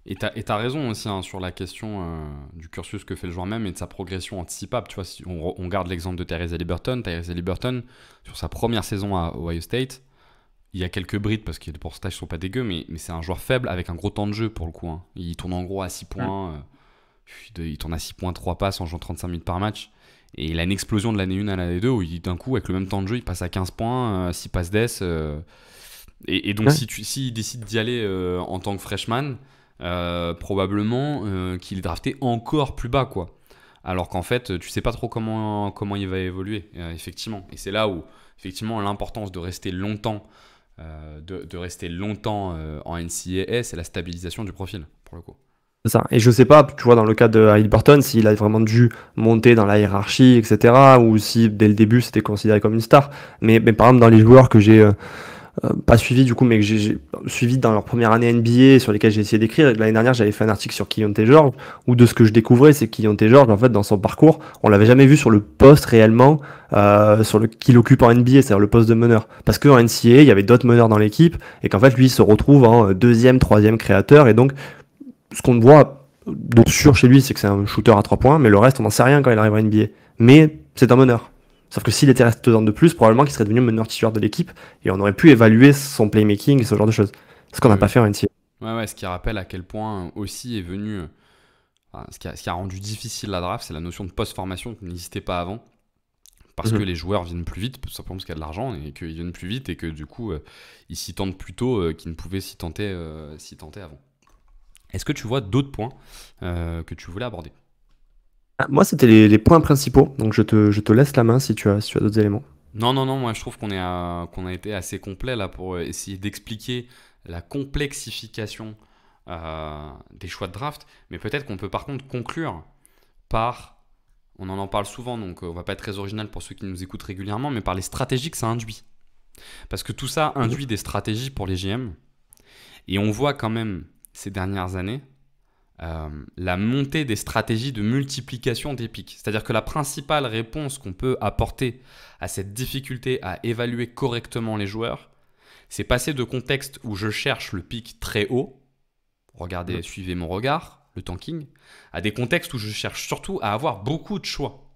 Et t'as raison aussi sur la question du cursus que fait le joueur même et de sa progression anticipable. Tu vois, si on garde l'exemple de Tyrese Haliburton, sur sa première saison à Ohio State, il y a quelques brides parce que les pourcentages sont pas dégueux, mais c'est un joueur faible avec un gros temps de jeu pour le coup. Hein. Il tourne en gros à 6 points, il tourne à 6 points, 3 passes en jouant 35 minutes par match. Et il a une explosion de l'année 1 à l'année 2 où d'un coup, avec le même temps de jeu, il passe à 15 points, 6 passes d'ess. Et donc, s'il décide d'y aller en tant que freshman, probablement qu'il est drafté encore plus bas, quoi. Alors qu'en fait, tu sais pas trop comment il va évoluer, effectivement. Et c'est là où, effectivement, l'importance de rester longtemps, en NCAA, c'est la stabilisation du profil, pour le coup. C'est ça. Et je sais pas, tu vois, dans le cas de Haliburton, s'il a vraiment dû monter dans la hiérarchie, etc., ou si dès le début c'était considéré comme une star. Mais par exemple, dans les joueurs que j'ai pas suivis du coup, mais que j'ai suivis dans leur première année NBA, sur lesquels j'ai essayé d'écrire, l'année dernière j'avais fait un article sur Keyonte George, où de ce que je découvrais, c'est que Keyonte George, en fait, dans son parcours, on l'avait jamais vu sur le poste réellement qu'il occupe en NBA, c'est-à-dire le poste de meneur. Parce qu'en NCAA, il y avait d'autres meneurs dans l'équipe, et qu'en fait, lui, il se retrouve en deuxième, troisième créateur, et donc ce qu'on voit de sûr chez lui, c'est que c'est un shooter à 3 points, mais le reste, on n'en sait rien quand il arrive à NBA. Mais c'est un meneur. Sauf que s'il était resté 2 ans de plus, probablement qu'il serait devenu meneur titulaire de l'équipe et on aurait pu évaluer son playmaking et ce genre de choses. Ce qu'on n'a pas fait en NCAA. Ouais, ce qui rappelle à quel point aussi est venu. Ce qui a rendu difficile la draft, c'est la notion de post-formation qui n'existait pas avant. Parce que les joueurs viennent plus vite, simplement parce qu'il y a de l'argent et qu'ils viennent plus vite et que du coup, ils s'y tentent plus tôt qu'ils ne pouvaient s'y tenter avant. Est-ce que tu vois d'autres points que tu voulais aborder ? Moi, c'était les points principaux, donc je te laisse la main si tu as d'autres éléments. Non, moi je trouve qu'on a été assez complet là pour essayer d'expliquer la complexification des choix de draft, mais peut-être qu'on peut par contre conclure par, on en parle souvent, donc on va pas être très original pour ceux qui nous écoutent régulièrement, mais par les stratégies que ça induit. Parce que tout ça induit des stratégies pour les GM, et on voit quand même ces dernières années la montée des stratégies de multiplication des pics. C'est-à-dire que la principale réponse qu'on peut apporter à cette difficulté à évaluer correctement les joueurs, c'est passer de contexte où je cherche le pic très haut, regardez, suivez mon regard, le tanking, à des contextes où je cherche surtout à avoir beaucoup de choix.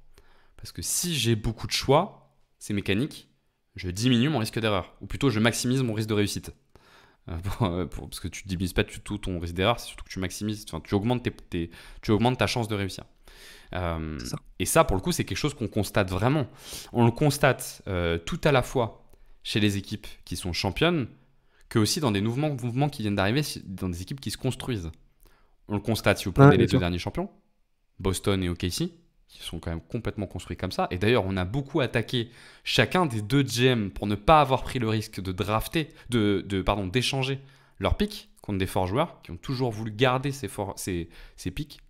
Parce que si j'ai beaucoup de choix, c'est mécanique, je diminue mon risque d'erreur, ou plutôt je maximise mon risque de réussite. Parce que tu ne divises pas du tout ton risque d'erreur, c'est surtout que tu maximises, tu augmentes, tu augmentes ta chance de réussir. Et ça, pour le coup, c'est quelque chose qu'on constate vraiment. On le constate tout à la fois chez les équipes qui sont championnes, que aussi dans des mouvements qui viennent d'arriver, dans des équipes qui se construisent. On le constate si vous prenez les 2 derniers champions, Boston et OKC, qui sont quand même complètement construits comme ça. Et d'ailleurs, on a beaucoup attaqué chacun des 2 GM pour ne pas avoir pris le risque de drafter, d'échanger leurs pics contre des forts joueurs qui ont toujours voulu garder ces pics.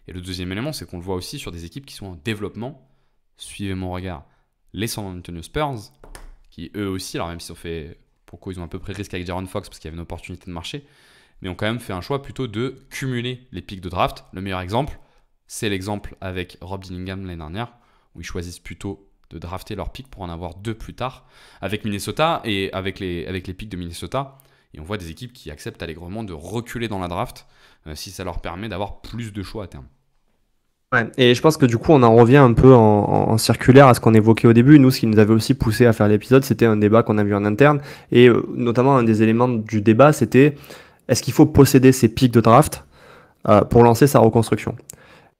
Et le deuxième élément, c'est qu'on le voit aussi sur des équipes qui sont en développement. Suivez mon regard, les San Antonio Spurs, qui eux aussi, alors même s'ils ont fait, pourquoi ils ont à peu près risque avec De'Aaron Fox parce qu'il y avait une opportunité de marché, mais ont quand même fait un choix plutôt de cumuler les pics de draft. Le meilleur exemple, c'est l'exemple avec Rob Dillingham l'année dernière, où ils choisissent plutôt de drafter leurs pics pour en avoir 2 plus tard avec Minnesota et avec les pics de Minnesota. Et on voit des équipes qui acceptent allègrement de reculer dans la draft si ça leur permet d'avoir plus de choix à terme. Ouais, et je pense que du coup, on en revient un peu en circulaire à ce qu'on évoquait au début. Nous, ce qui nous avait aussi poussé à faire l'épisode, c'était un débat qu'on a vu en interne. Et notamment, un des éléments du débat, c'était est-ce qu'il faut posséder ces pics de draft pour lancer sa reconstruction ?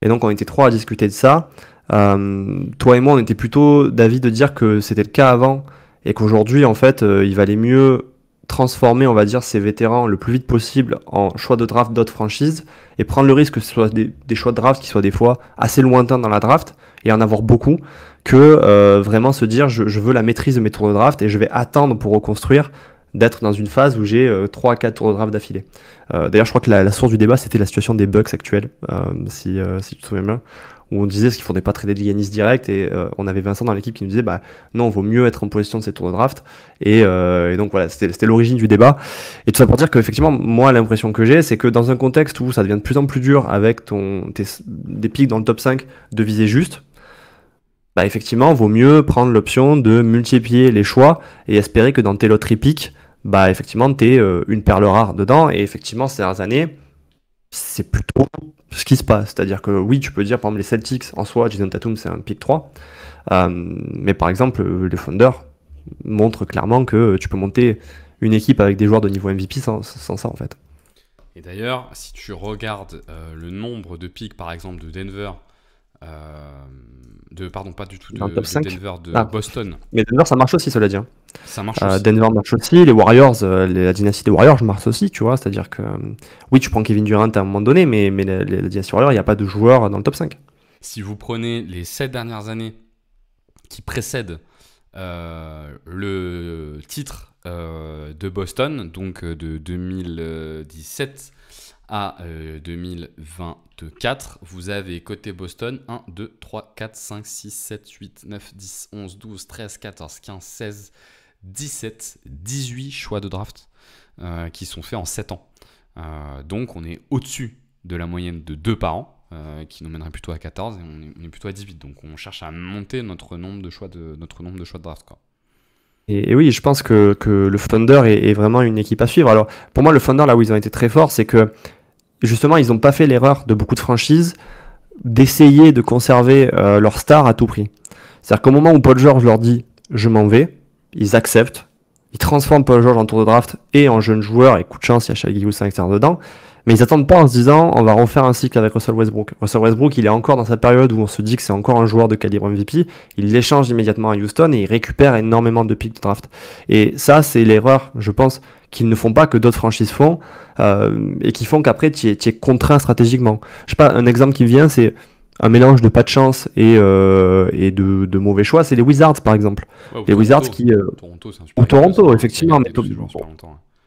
Et donc, on était 3 à discuter de ça. Toi et moi, on était plutôt d'avis de dire que c'était le cas avant et qu'aujourd'hui, en fait, il valait mieux transformer, on va dire, ces vétérans le plus vite possible en choix de draft d'autres franchises et prendre le risque que ce soit des choix de draft qui soient des fois assez lointains dans la draft et en avoir beaucoup que vraiment se dire je veux la maîtrise de mes tours de draft et je vais attendre pour reconstruire d'être dans une phase où j'ai 3 à 4 tours de draft d'affilée. D'ailleurs, je crois que la source du débat, c'était la situation des Bucks actuelle, si tu te souviens bien, où on disait ce qu'il ne faudrait pas trader de Giannis direct, et on avait Vincent dans l'équipe qui nous disait non, il vaut mieux être en possession de ces tours de draft, et donc voilà, c'était l'origine du débat. Et tout ça pour dire qu'effectivement, moi, l'impression que j'ai, c'est que dans un contexte où ça devient de plus en plus dur avec des pics dans le top 5 de viser juste, effectivement, il vaut mieux prendre l'option de multiplier les choix et espérer que dans tes loteries pick, effectivement, t'es une perle rare dedans. Et effectivement, ces dernières années, c'est plutôt ce qui se passe. C'est-à-dire que oui, tu peux dire, par exemple, les Celtics, en soi, Jason Tatum, c'est un pick 3. Mais par exemple, les Thunder montrent clairement que tu peux monter une équipe avec des joueurs de niveau MVP sans ça, en fait. Et d'ailleurs, si tu regardes le nombre de picks, par exemple, de Denver... pas du tout de Denver, de Boston. Mais Denver, ça marche aussi, cela dit. Ça marche aussi. Denver marche aussi, les Warriors, la dynastie des Warriors marche aussi, tu vois. C'est-à-dire que, oui, tu prends Kevin Durant à un moment donné, mais la dynastie Warriors, il n'y a pas de joueurs dans le top 5. Si vous prenez les 7 dernières années qui précèdent le titre de Boston, donc de 2017 à 2024, vous avez côté Boston 1, 2, 3, 4, 5, 6, 7, 8, 9, 10, 11, 12, 13, 14, 15, 16, 17, 18 choix de draft qui sont faits en 7 ans. Donc on est au-dessus de la moyenne de 2 par an, qui nous mènerait plutôt à 14, et on est plutôt à 18. Donc on cherche à monter notre nombre de choix de draft, quoi. Et oui, je pense que le Thunder est vraiment une équipe à suivre. Alors, pour moi, le Thunder, là où ils ont été très forts, c'est que, justement, ils n'ont pas fait l'erreur de beaucoup de franchises d'essayer de conserver leur star à tout prix. C'est-à-dire qu'au moment où Paul George leur dit « je m'en vais », ils acceptent, ils transforment Paul George en tour de draft et en jeune joueur, et coup de chance, il y a Shai Gilgeous-Alexander dedans, mais ils attendent pas en se disant on va refaire un cycle avec Russell Westbrook. Russell Westbrook, il est encore dans sa période où on se dit que c'est encore un joueur de calibre MVP, il l'échange immédiatement à Houston et il récupère énormément de picks de draft. Et ça, c'est l'erreur, je pense, qu'ils ne font pas, que d'autres franchises font, et qui font qu'après, tu es contraint stratégiquement. Je sais pas, un exemple qui me vient, c'est un mélange de pas de chance et de mauvais choix, c'est les Wizards, par exemple. Ouais, Les Wizards qui... Toronto, c'est un super ou Toronto, club, effectivement, mais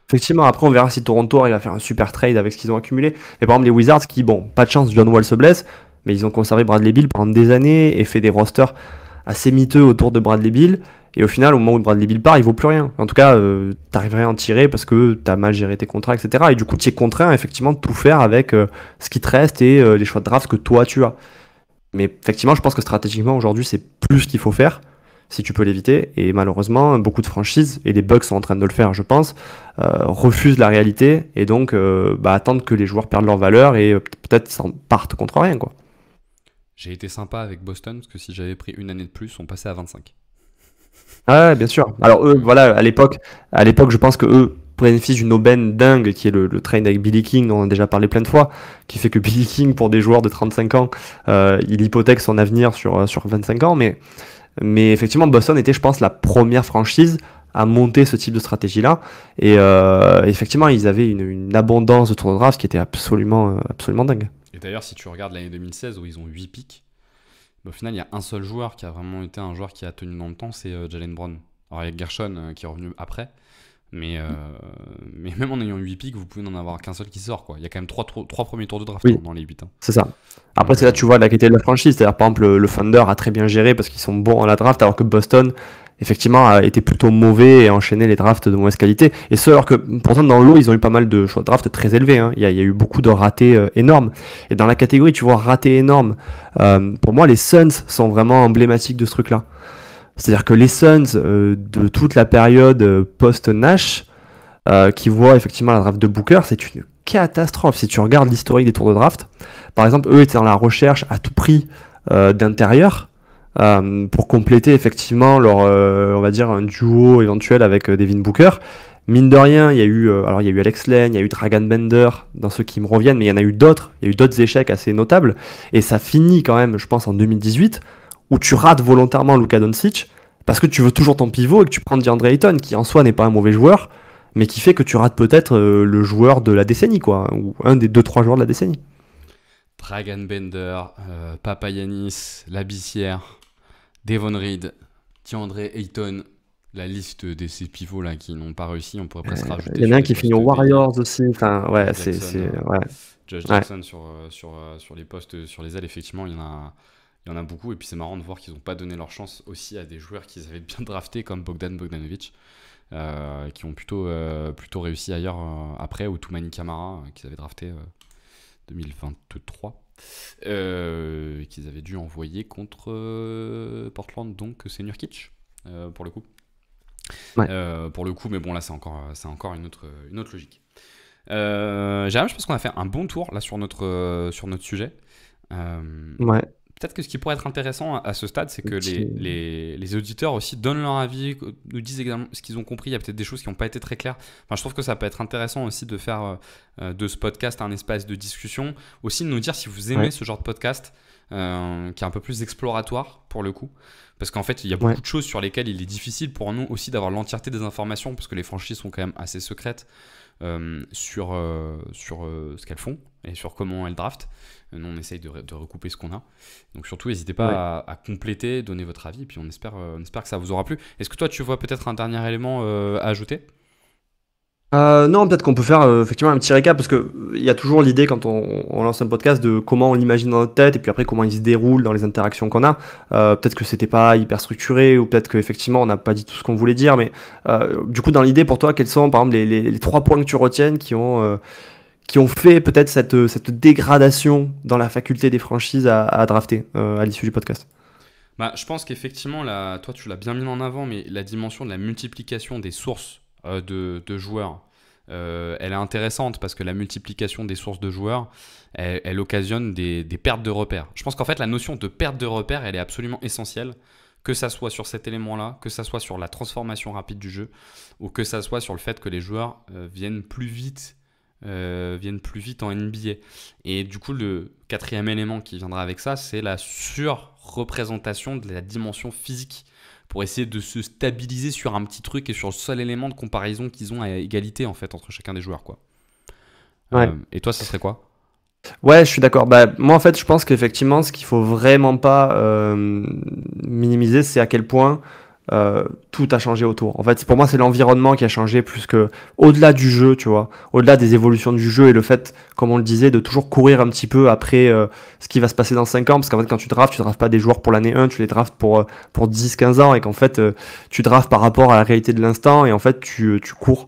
effectivement, après on verra si Toronto arrive à faire un super trade avec ce qu'ils ont accumulé. Mais par exemple les Wizards qui, bon, pas de chance, John Wall se blesse, mais ils ont conservé Bradley Beal pendant des années et fait des rosters assez miteux autour de Bradley Beal. Et au final, au moment où Bradley Beal part, il vaut plus rien. En tout cas, t'arriverais à en tirer parce que t'as mal géré tes contrats, etc. Et du coup, tu es contraint effectivement de tout faire avec ce qui te reste et les choix de draft que toi tu as. Mais effectivement, je pense que stratégiquement aujourd'hui, c'est plus ce qu'il faut faire si tu peux l'éviter. Et malheureusement, beaucoup de franchises, et les Bucks sont en train de le faire, je pense, refusent la réalité et donc attendent que les joueurs perdent leur valeur et peut-être s'en partent contre rien, quoi. J'ai été sympa avec Boston parce que si j'avais pris une année de plus, on passait à 25. Ah ouais, bien sûr. Alors eux, voilà, à l'époque, je pense que eux bénéficient d'une aubaine dingue qui est le trade avec Billy King, dont on a déjà parlé plein de fois, qui fait que Billy King, pour des joueurs de 35 ans, il hypothèque son avenir sur 25 ans, mais effectivement, Boston était, je pense, la première franchise à monter ce type de stratégie-là. Et effectivement, ils avaient une abondance de tours de draft qui était absolument dingue. Et d'ailleurs, si tu regardes l'année 2016 où ils ont 8 picks, au final, il y a un seul joueur qui a vraiment été un joueur qui a tenu dans le temps, c'est Jalen Brown. Alors, il y a Gershon qui est revenu après, mais même en ayant 8 picks, vous pouvez n'en avoir qu'un seul qui sort, quoi. Il y a quand même 3 premiers tours de draft dans les 8. C'est ça. Après, c'est là tu vois la qualité de la franchise. C'est-à-dire, par exemple, le Thunder a très bien géré parce qu'ils sont bons à la draft, alors que Boston, effectivement, a été plutôt mauvais et a enchaîné les drafts de mauvaise qualité. Et ce, alors que, pourtant, dans l'eau, ils ont eu pas mal de choix de draft très élevés. Hein. Il y a eu beaucoup de ratés énormes. Et dans la catégorie, tu vois, ratés énormes, pour moi, les Suns sont vraiment emblématiques de ce truc-là. C'est-à-dire que les Suns, de toute la période post-Nash, qui voient effectivement la draft de Booker, c'est une catastrophe. Si tu regardes l'historique des tours de draft, par exemple, eux étaient dans la recherche à tout prix d'intérieur pour compléter effectivement leur, on va dire, un duo éventuel avec Devin Booker. Mine de rien, il y a eu Alex Len, il y a eu Dragan Bender dans ceux qui me reviennent, mais il y en a eu d'autres. Il y a eu d'autres échecs assez notables. Et ça finit quand même, je pense, en 2018, où tu rates volontairement Luka Doncic parce que tu veux toujours ton pivot et que tu prends DeAndre Ayton, qui en soi n'est pas un mauvais joueur, mais qui fait que tu rates peut-être le joueur de la décennie, quoi, ou un des 2-3 joueurs de la décennie. Dragan Bender, Papagiannis, Labissière, Devon Reed, DeAndre Ayton, la liste de ces pivots là qui n'ont pas réussi, on pourrait presque rajouter. Il y en a un qui finit aux Warriors aussi. Enfin, ouais, Josh Jackson sur les postes, sur les ailes, effectivement, il y en a beaucoup. Et puis c'est marrant de voir qu'ils n'ont pas donné leur chance aussi à des joueurs qu'ils avaient bien draftés comme Bogdanovic, qui ont plutôt réussi ailleurs après, ou Toumani Camara, qu'ils avaient drafté 2023. Qu'ils avaient dû envoyer contre Portland, donc c'est Nurkic pour le coup. Ouais. Pour le coup, mais bon là c'est encore une autre logique. Jérôme, je pense qu'on a fait un bon tour là sur notre sujet. Ouais. Peut-être que ce qui pourrait être intéressant à ce stade, c'est que les auditeurs aussi donnent leur avis, nous disent également ce qu'ils ont compris. Il y a peut-être des choses qui n'ont pas été très claires. Enfin, je trouve que ça peut être intéressant aussi de faire de ce podcast un espace de discussion. Aussi de nous dire si vous aimez ce genre de podcast qui est un peu plus exploratoire pour le coup. Parce qu'en fait, il y a beaucoup de choses sur lesquelles il est difficile pour nous aussi d'avoir l'entièreté des informations parce que les franchises sont quand même assez secrètes sur ce qu'elles font et sur comment elles draftent. Nous, on essaye de recouper ce qu'on a. Donc surtout, n'hésitez pas à compléter, donner votre avis, et puis on espère que ça vous aura plu. Est-ce que toi, tu vois peut-être un dernier élément à ajouter ? Non, peut-être qu'on peut faire effectivement un petit récap, parce qu'il y a toujours l'idée quand on lance un podcast de comment on l'imagine dans notre tête, et puis après comment il se déroule dans les interactions qu'on a. Peut-être que c'était pas hyper structuré, ou peut-être qu'effectivement on n'a pas dit tout ce qu'on voulait dire, mais du coup dans l'idée pour toi, quels sont par exemple les 3 points que tu retiennes qui ont fait peut-être cette dégradation dans la faculté des franchises à drafter à l'issue du podcast? Je pense qu'effectivement, toi tu l'as bien mis en avant, mais la dimension de la multiplication des sources de joueurs, elle est intéressante parce que la multiplication des sources de joueurs, elle occasionne des pertes de repères. Je pense qu'en fait la notion de perte de repères, elle est absolument essentielle que ça soit sur cet élément-là, que ça soit sur la transformation rapide du jeu, ou que ça soit sur le fait que les joueurs viennent plus vite en NBA. Et du coup, le quatrième élément qui viendra avec ça, c'est la surreprésentation de la dimension physique, pour essayer de se stabiliser sur un petit truc et sur le seul élément de comparaison qu'ils ont à égalité en fait entre chacun des joueurs, quoi. Ouais. Et toi, ça serait quoi? Ouais, je suis d'accord. Bah, moi, en fait, je pense qu'effectivement, ce qu'il faut vraiment pas minimiser, c'est à quel point tout a changé autour. En fait, pour moi, c'est l'environnement qui a changé plus que au-delà du jeu, tu vois, au-delà des évolutions du jeu et le fait, comme on le disait, de toujours courir un petit peu après ce qui va se passer dans 5 ans. Parce qu'en fait, quand tu draftes pas des joueurs pour l'année 1, tu les draftes pour 10-15 ans et qu'en fait, tu draftes par rapport à la réalité de l'instant et en fait, tu cours.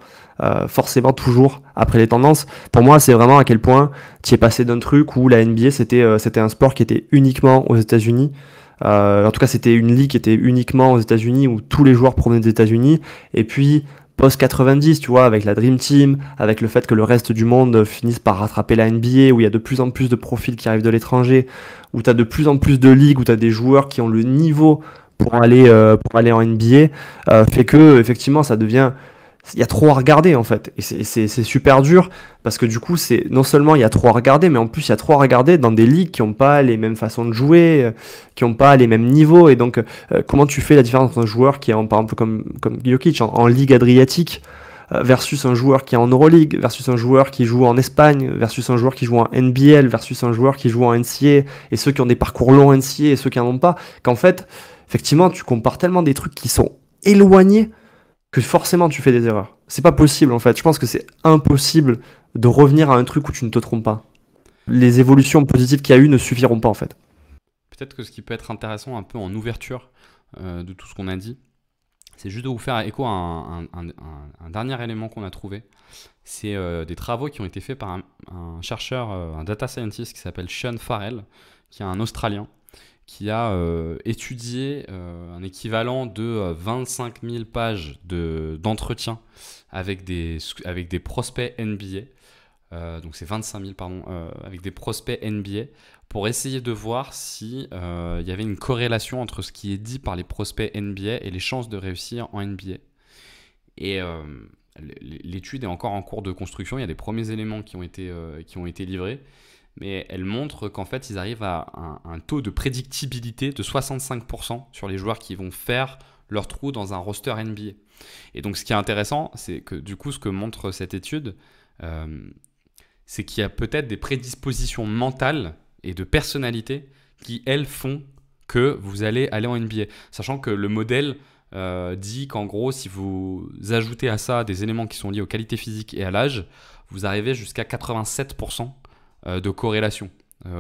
Forcément toujours après les tendances. Pour moi, c'est vraiment à quel point tu es passé d'un truc où la NBA c'était un sport qui était uniquement aux États-Unis. En tout cas, c'était une ligue qui était uniquement aux États-Unis où tous les joueurs provenaient des États-Unis. Et puis post 90, tu vois, avec la Dream Team, avec le fait que le reste du monde finisse par rattraper la NBA, où il y a de plus en plus de profils qui arrivent de l'étranger, où tu as de plus en plus de ligues, où tu as des joueurs qui ont le niveau pour aller en NBA, fait que effectivement ça devient il y a trop à regarder en fait et c'est super dur parce que du coup c'est non seulement il y a trop à regarder mais en plus il y a trop à regarder dans des ligues qui n'ont pas les mêmes façons de jouer, qui n'ont pas les mêmes niveaux et donc comment tu fais la différence entre un joueur qui est par exemple comme Jokic en ligue adriatique versus un joueur qui est en Euroleague versus un joueur qui joue en Espagne versus un joueur qui joue en NBL versus un joueur qui joue en NCAA et ceux qui ont des parcours longs NCAA et ceux qui en ont pas, qu'en fait effectivement tu compares tellement des trucs qui sont éloignés que forcément tu fais des erreurs. C'est pas possible en fait. Je pense que c'est impossible de revenir à un truc où tu ne te trompes pas. Les évolutions positives qu'il y a eu ne suffiront pas en fait. Peut-être que ce qui peut être intéressant un peu en ouverture de tout ce qu'on a dit, c'est juste de vous faire écho à un dernier élément qu'on a trouvé. C'est des travaux qui ont été faits par un chercheur, un data scientist qui s'appelle Sean Farrell, qui est un Australien, qui a étudié un équivalent de 25 000 pages d'entretien avec des prospects NBA. Donc c'est 25 000, pardon, avec des prospects NBA pour essayer de voir si il y avait une corrélation entre ce qui est dit par les prospects NBA et les chances de réussir en NBA. Et l'étude est encore en cours de construction, il y a des premiers éléments qui ont été livrés. Mais elle montre qu'en fait, ils arrivent à un taux de prédictibilité de 65% sur les joueurs qui vont faire leur trou dans un roster NBA. Et donc, ce qui est intéressant, c'est que du coup, ce que montre cette étude, c'est qu'il y a peut-être des prédispositions mentales et de personnalité qui, elles, font que vous allez aller en NBA. Sachant que le modèle dit qu'en gros, si vous ajoutez à ça des éléments qui sont liés aux qualités physiques et à l'âge, vous arrivez jusqu'à 87% de corrélation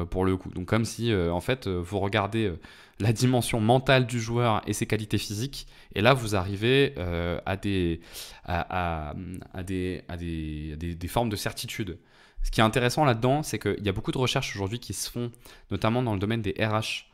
pour le coup. Donc comme si en fait vous regardez la dimension mentale du joueur et ses qualités physiques et là vous arrivez à des formes de certitude. Ce qui est intéressant là-dedans, c'est qu'il y a beaucoup de recherches aujourd'hui qui se font notamment dans le domaine des RH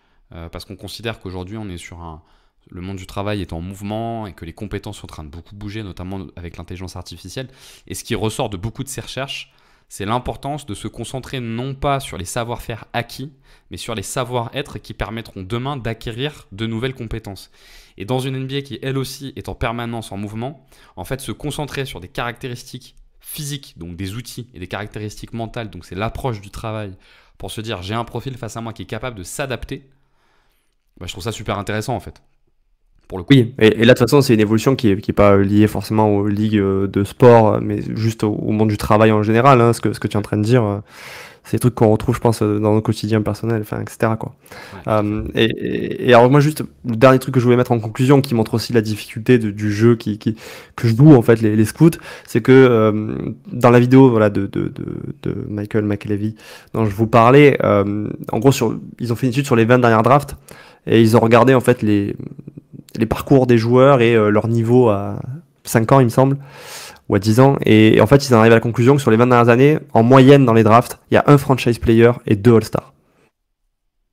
parce qu'on considère qu'aujourd'hui on est sur le monde du travail est en mouvement et que les compétences sont en train de beaucoup bouger, notamment avec l'intelligence artificielle. Et ce qui ressort de beaucoup de ces recherches, c'est l'importance de se concentrer non pas sur les savoir-faire acquis, mais sur les savoir-être qui permettront demain d'acquérir de nouvelles compétences. Et dans une NBA qui, elle aussi, est en permanence en mouvement, en fait, se concentrer sur des caractéristiques physiques, donc des outils, et des caractéristiques mentales, donc c'est l'approche du travail, pour se dire j'ai un profil face à moi qui est capable de s'adapter, bah, je trouve ça super intéressant en fait. Pour le coup. Oui, et là de toute façon c'est une évolution qui est pas liée forcément aux ligues de sport, mais juste au monde du travail en général, hein, ce que tu es en train de dire, c'est des trucs qu'on retrouve je pense dans nos quotidiens personnels, enfin, etc. quoi. Ouais. Et alors moi juste, le dernier truc que je voulais mettre en conclusion, qui montre aussi la difficulté du jeu que je joue en fait les scouts, c'est que dans la vidéo voilà, de Michael McLevy dont je vous parlais, en gros ils ont fait une étude sur les 20 dernières drafts, et ils ont regardé en fait les parcours des joueurs et leur niveau à 5 ans, il me semble, ou à 10 ans. Et en fait, ils en arrivent à la conclusion que sur les 20 dernières années, en moyenne dans les drafts, il y a un franchise player et 2 All-Stars.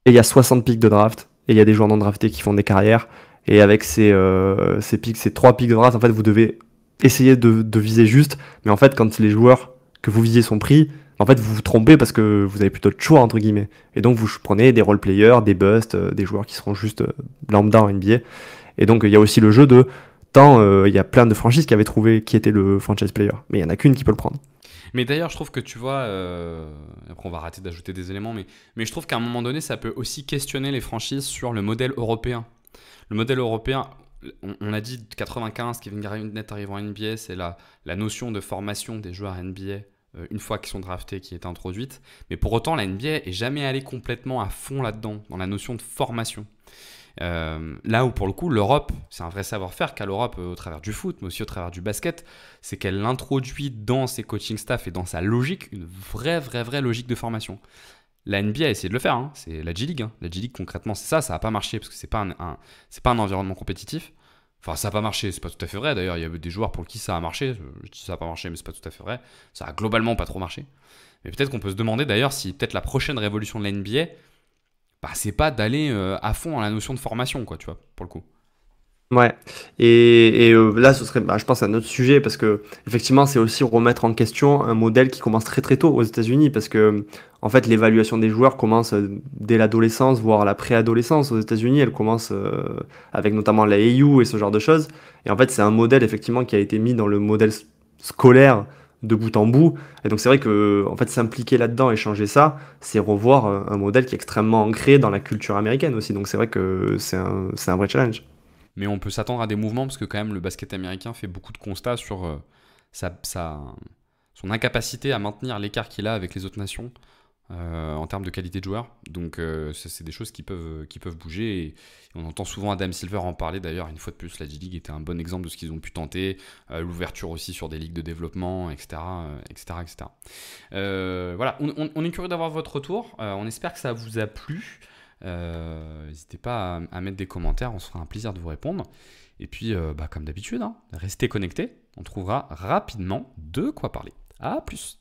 Et il y a 60 pics de draft, et il y a des joueurs non draftés qui font des carrières. Et avec ces 3 pics de draft, en fait, vous devez essayer de viser juste. Mais en fait, quand les joueurs que vous visez sont pris, En fait, vous vous trompez parce que vous avez plutôt de choix, entre guillemets. Et donc, vous prenez des role-players, des busts, des joueurs qui seront juste lambda en NBA. Et donc, il y a aussi le jeu de tant il y a plein de franchises qui avaient trouvé qui était le franchise player. Mais il n'y en a qu'une qui peut le prendre. Mais d'ailleurs, je trouve que tu vois, après on va arrêter d'ajouter des éléments, mais je trouve qu'à un moment donné, ça peut aussi questionner les franchises sur le modèle européen. Le modèle européen, on a dit 95, Kevin Garnett arrive en NBA, c'est la notion de formation des joueurs NBA une fois qu'ils sont draftés qui est introduite. Mais pour autant, la NBA est jamais allée complètement à fond là-dedans, dans la notion de formation. Là où pour le coup l'Europe, c'est un vrai savoir-faire qu'a l'Europe au travers du foot mais aussi au travers du basket, c'est qu'elle introduit dans ses coaching staff et dans sa logique une vraie logique de formation. La NBA a essayé de le faire, hein. C'est la G-League, la G-League concrètement c'est ça n'a pas marché parce que c'est pas un environnement compétitif. Enfin, ça n'a pas marché, c'est pas tout à fait vrai. D'ailleurs, il y a des joueurs pour qui ça a marché. Je dis ça n'a pas marché, mais c'est pas tout à fait vrai. Ça a globalement pas trop marché. Mais peut-être qu'on peut se demander d'ailleurs si peut-être la prochaine révolution de la NBA, c'est pas d'aller à fond dans la notion de formation, quoi, tu vois, pour le coup. Ouais, là ce serait, je pense, un autre sujet parce que effectivement c'est aussi remettre en question un modèle qui commence très très tôt aux États-Unis parce que en fait l'évaluation des joueurs commence dès l'adolescence voire la préadolescence aux États-Unis, elle commence avec notamment la AU et ce genre de choses et en fait c'est un modèle effectivement qui a été mis dans le modèle scolaire de bout en bout et donc c'est vrai que en fait s'impliquer là-dedans et changer ça, c'est revoir un modèle qui est extrêmement ancré dans la culture américaine aussi donc c'est vrai que c'est un vrai challenge. Mais on peut s'attendre à des mouvements parce que quand même le basket américain fait beaucoup de constats sur son incapacité à maintenir l'écart qu'il a avec les autres nations en termes de qualité de joueur. Donc c'est des choses qui peuvent bouger et on entend souvent Adam Silver en parler d'ailleurs. Une fois de plus, la G-League était un bon exemple de ce qu'ils ont pu tenter, l'ouverture aussi sur des ligues de développement, etc. Voilà, on est curieux d'avoir votre retour, on espère que ça vous a plu. N'hésitez pas à mettre des commentaires, on se fera un plaisir de vous répondre. Et puis, comme d'habitude, restez connectés, on trouvera rapidement de quoi parler. À plus!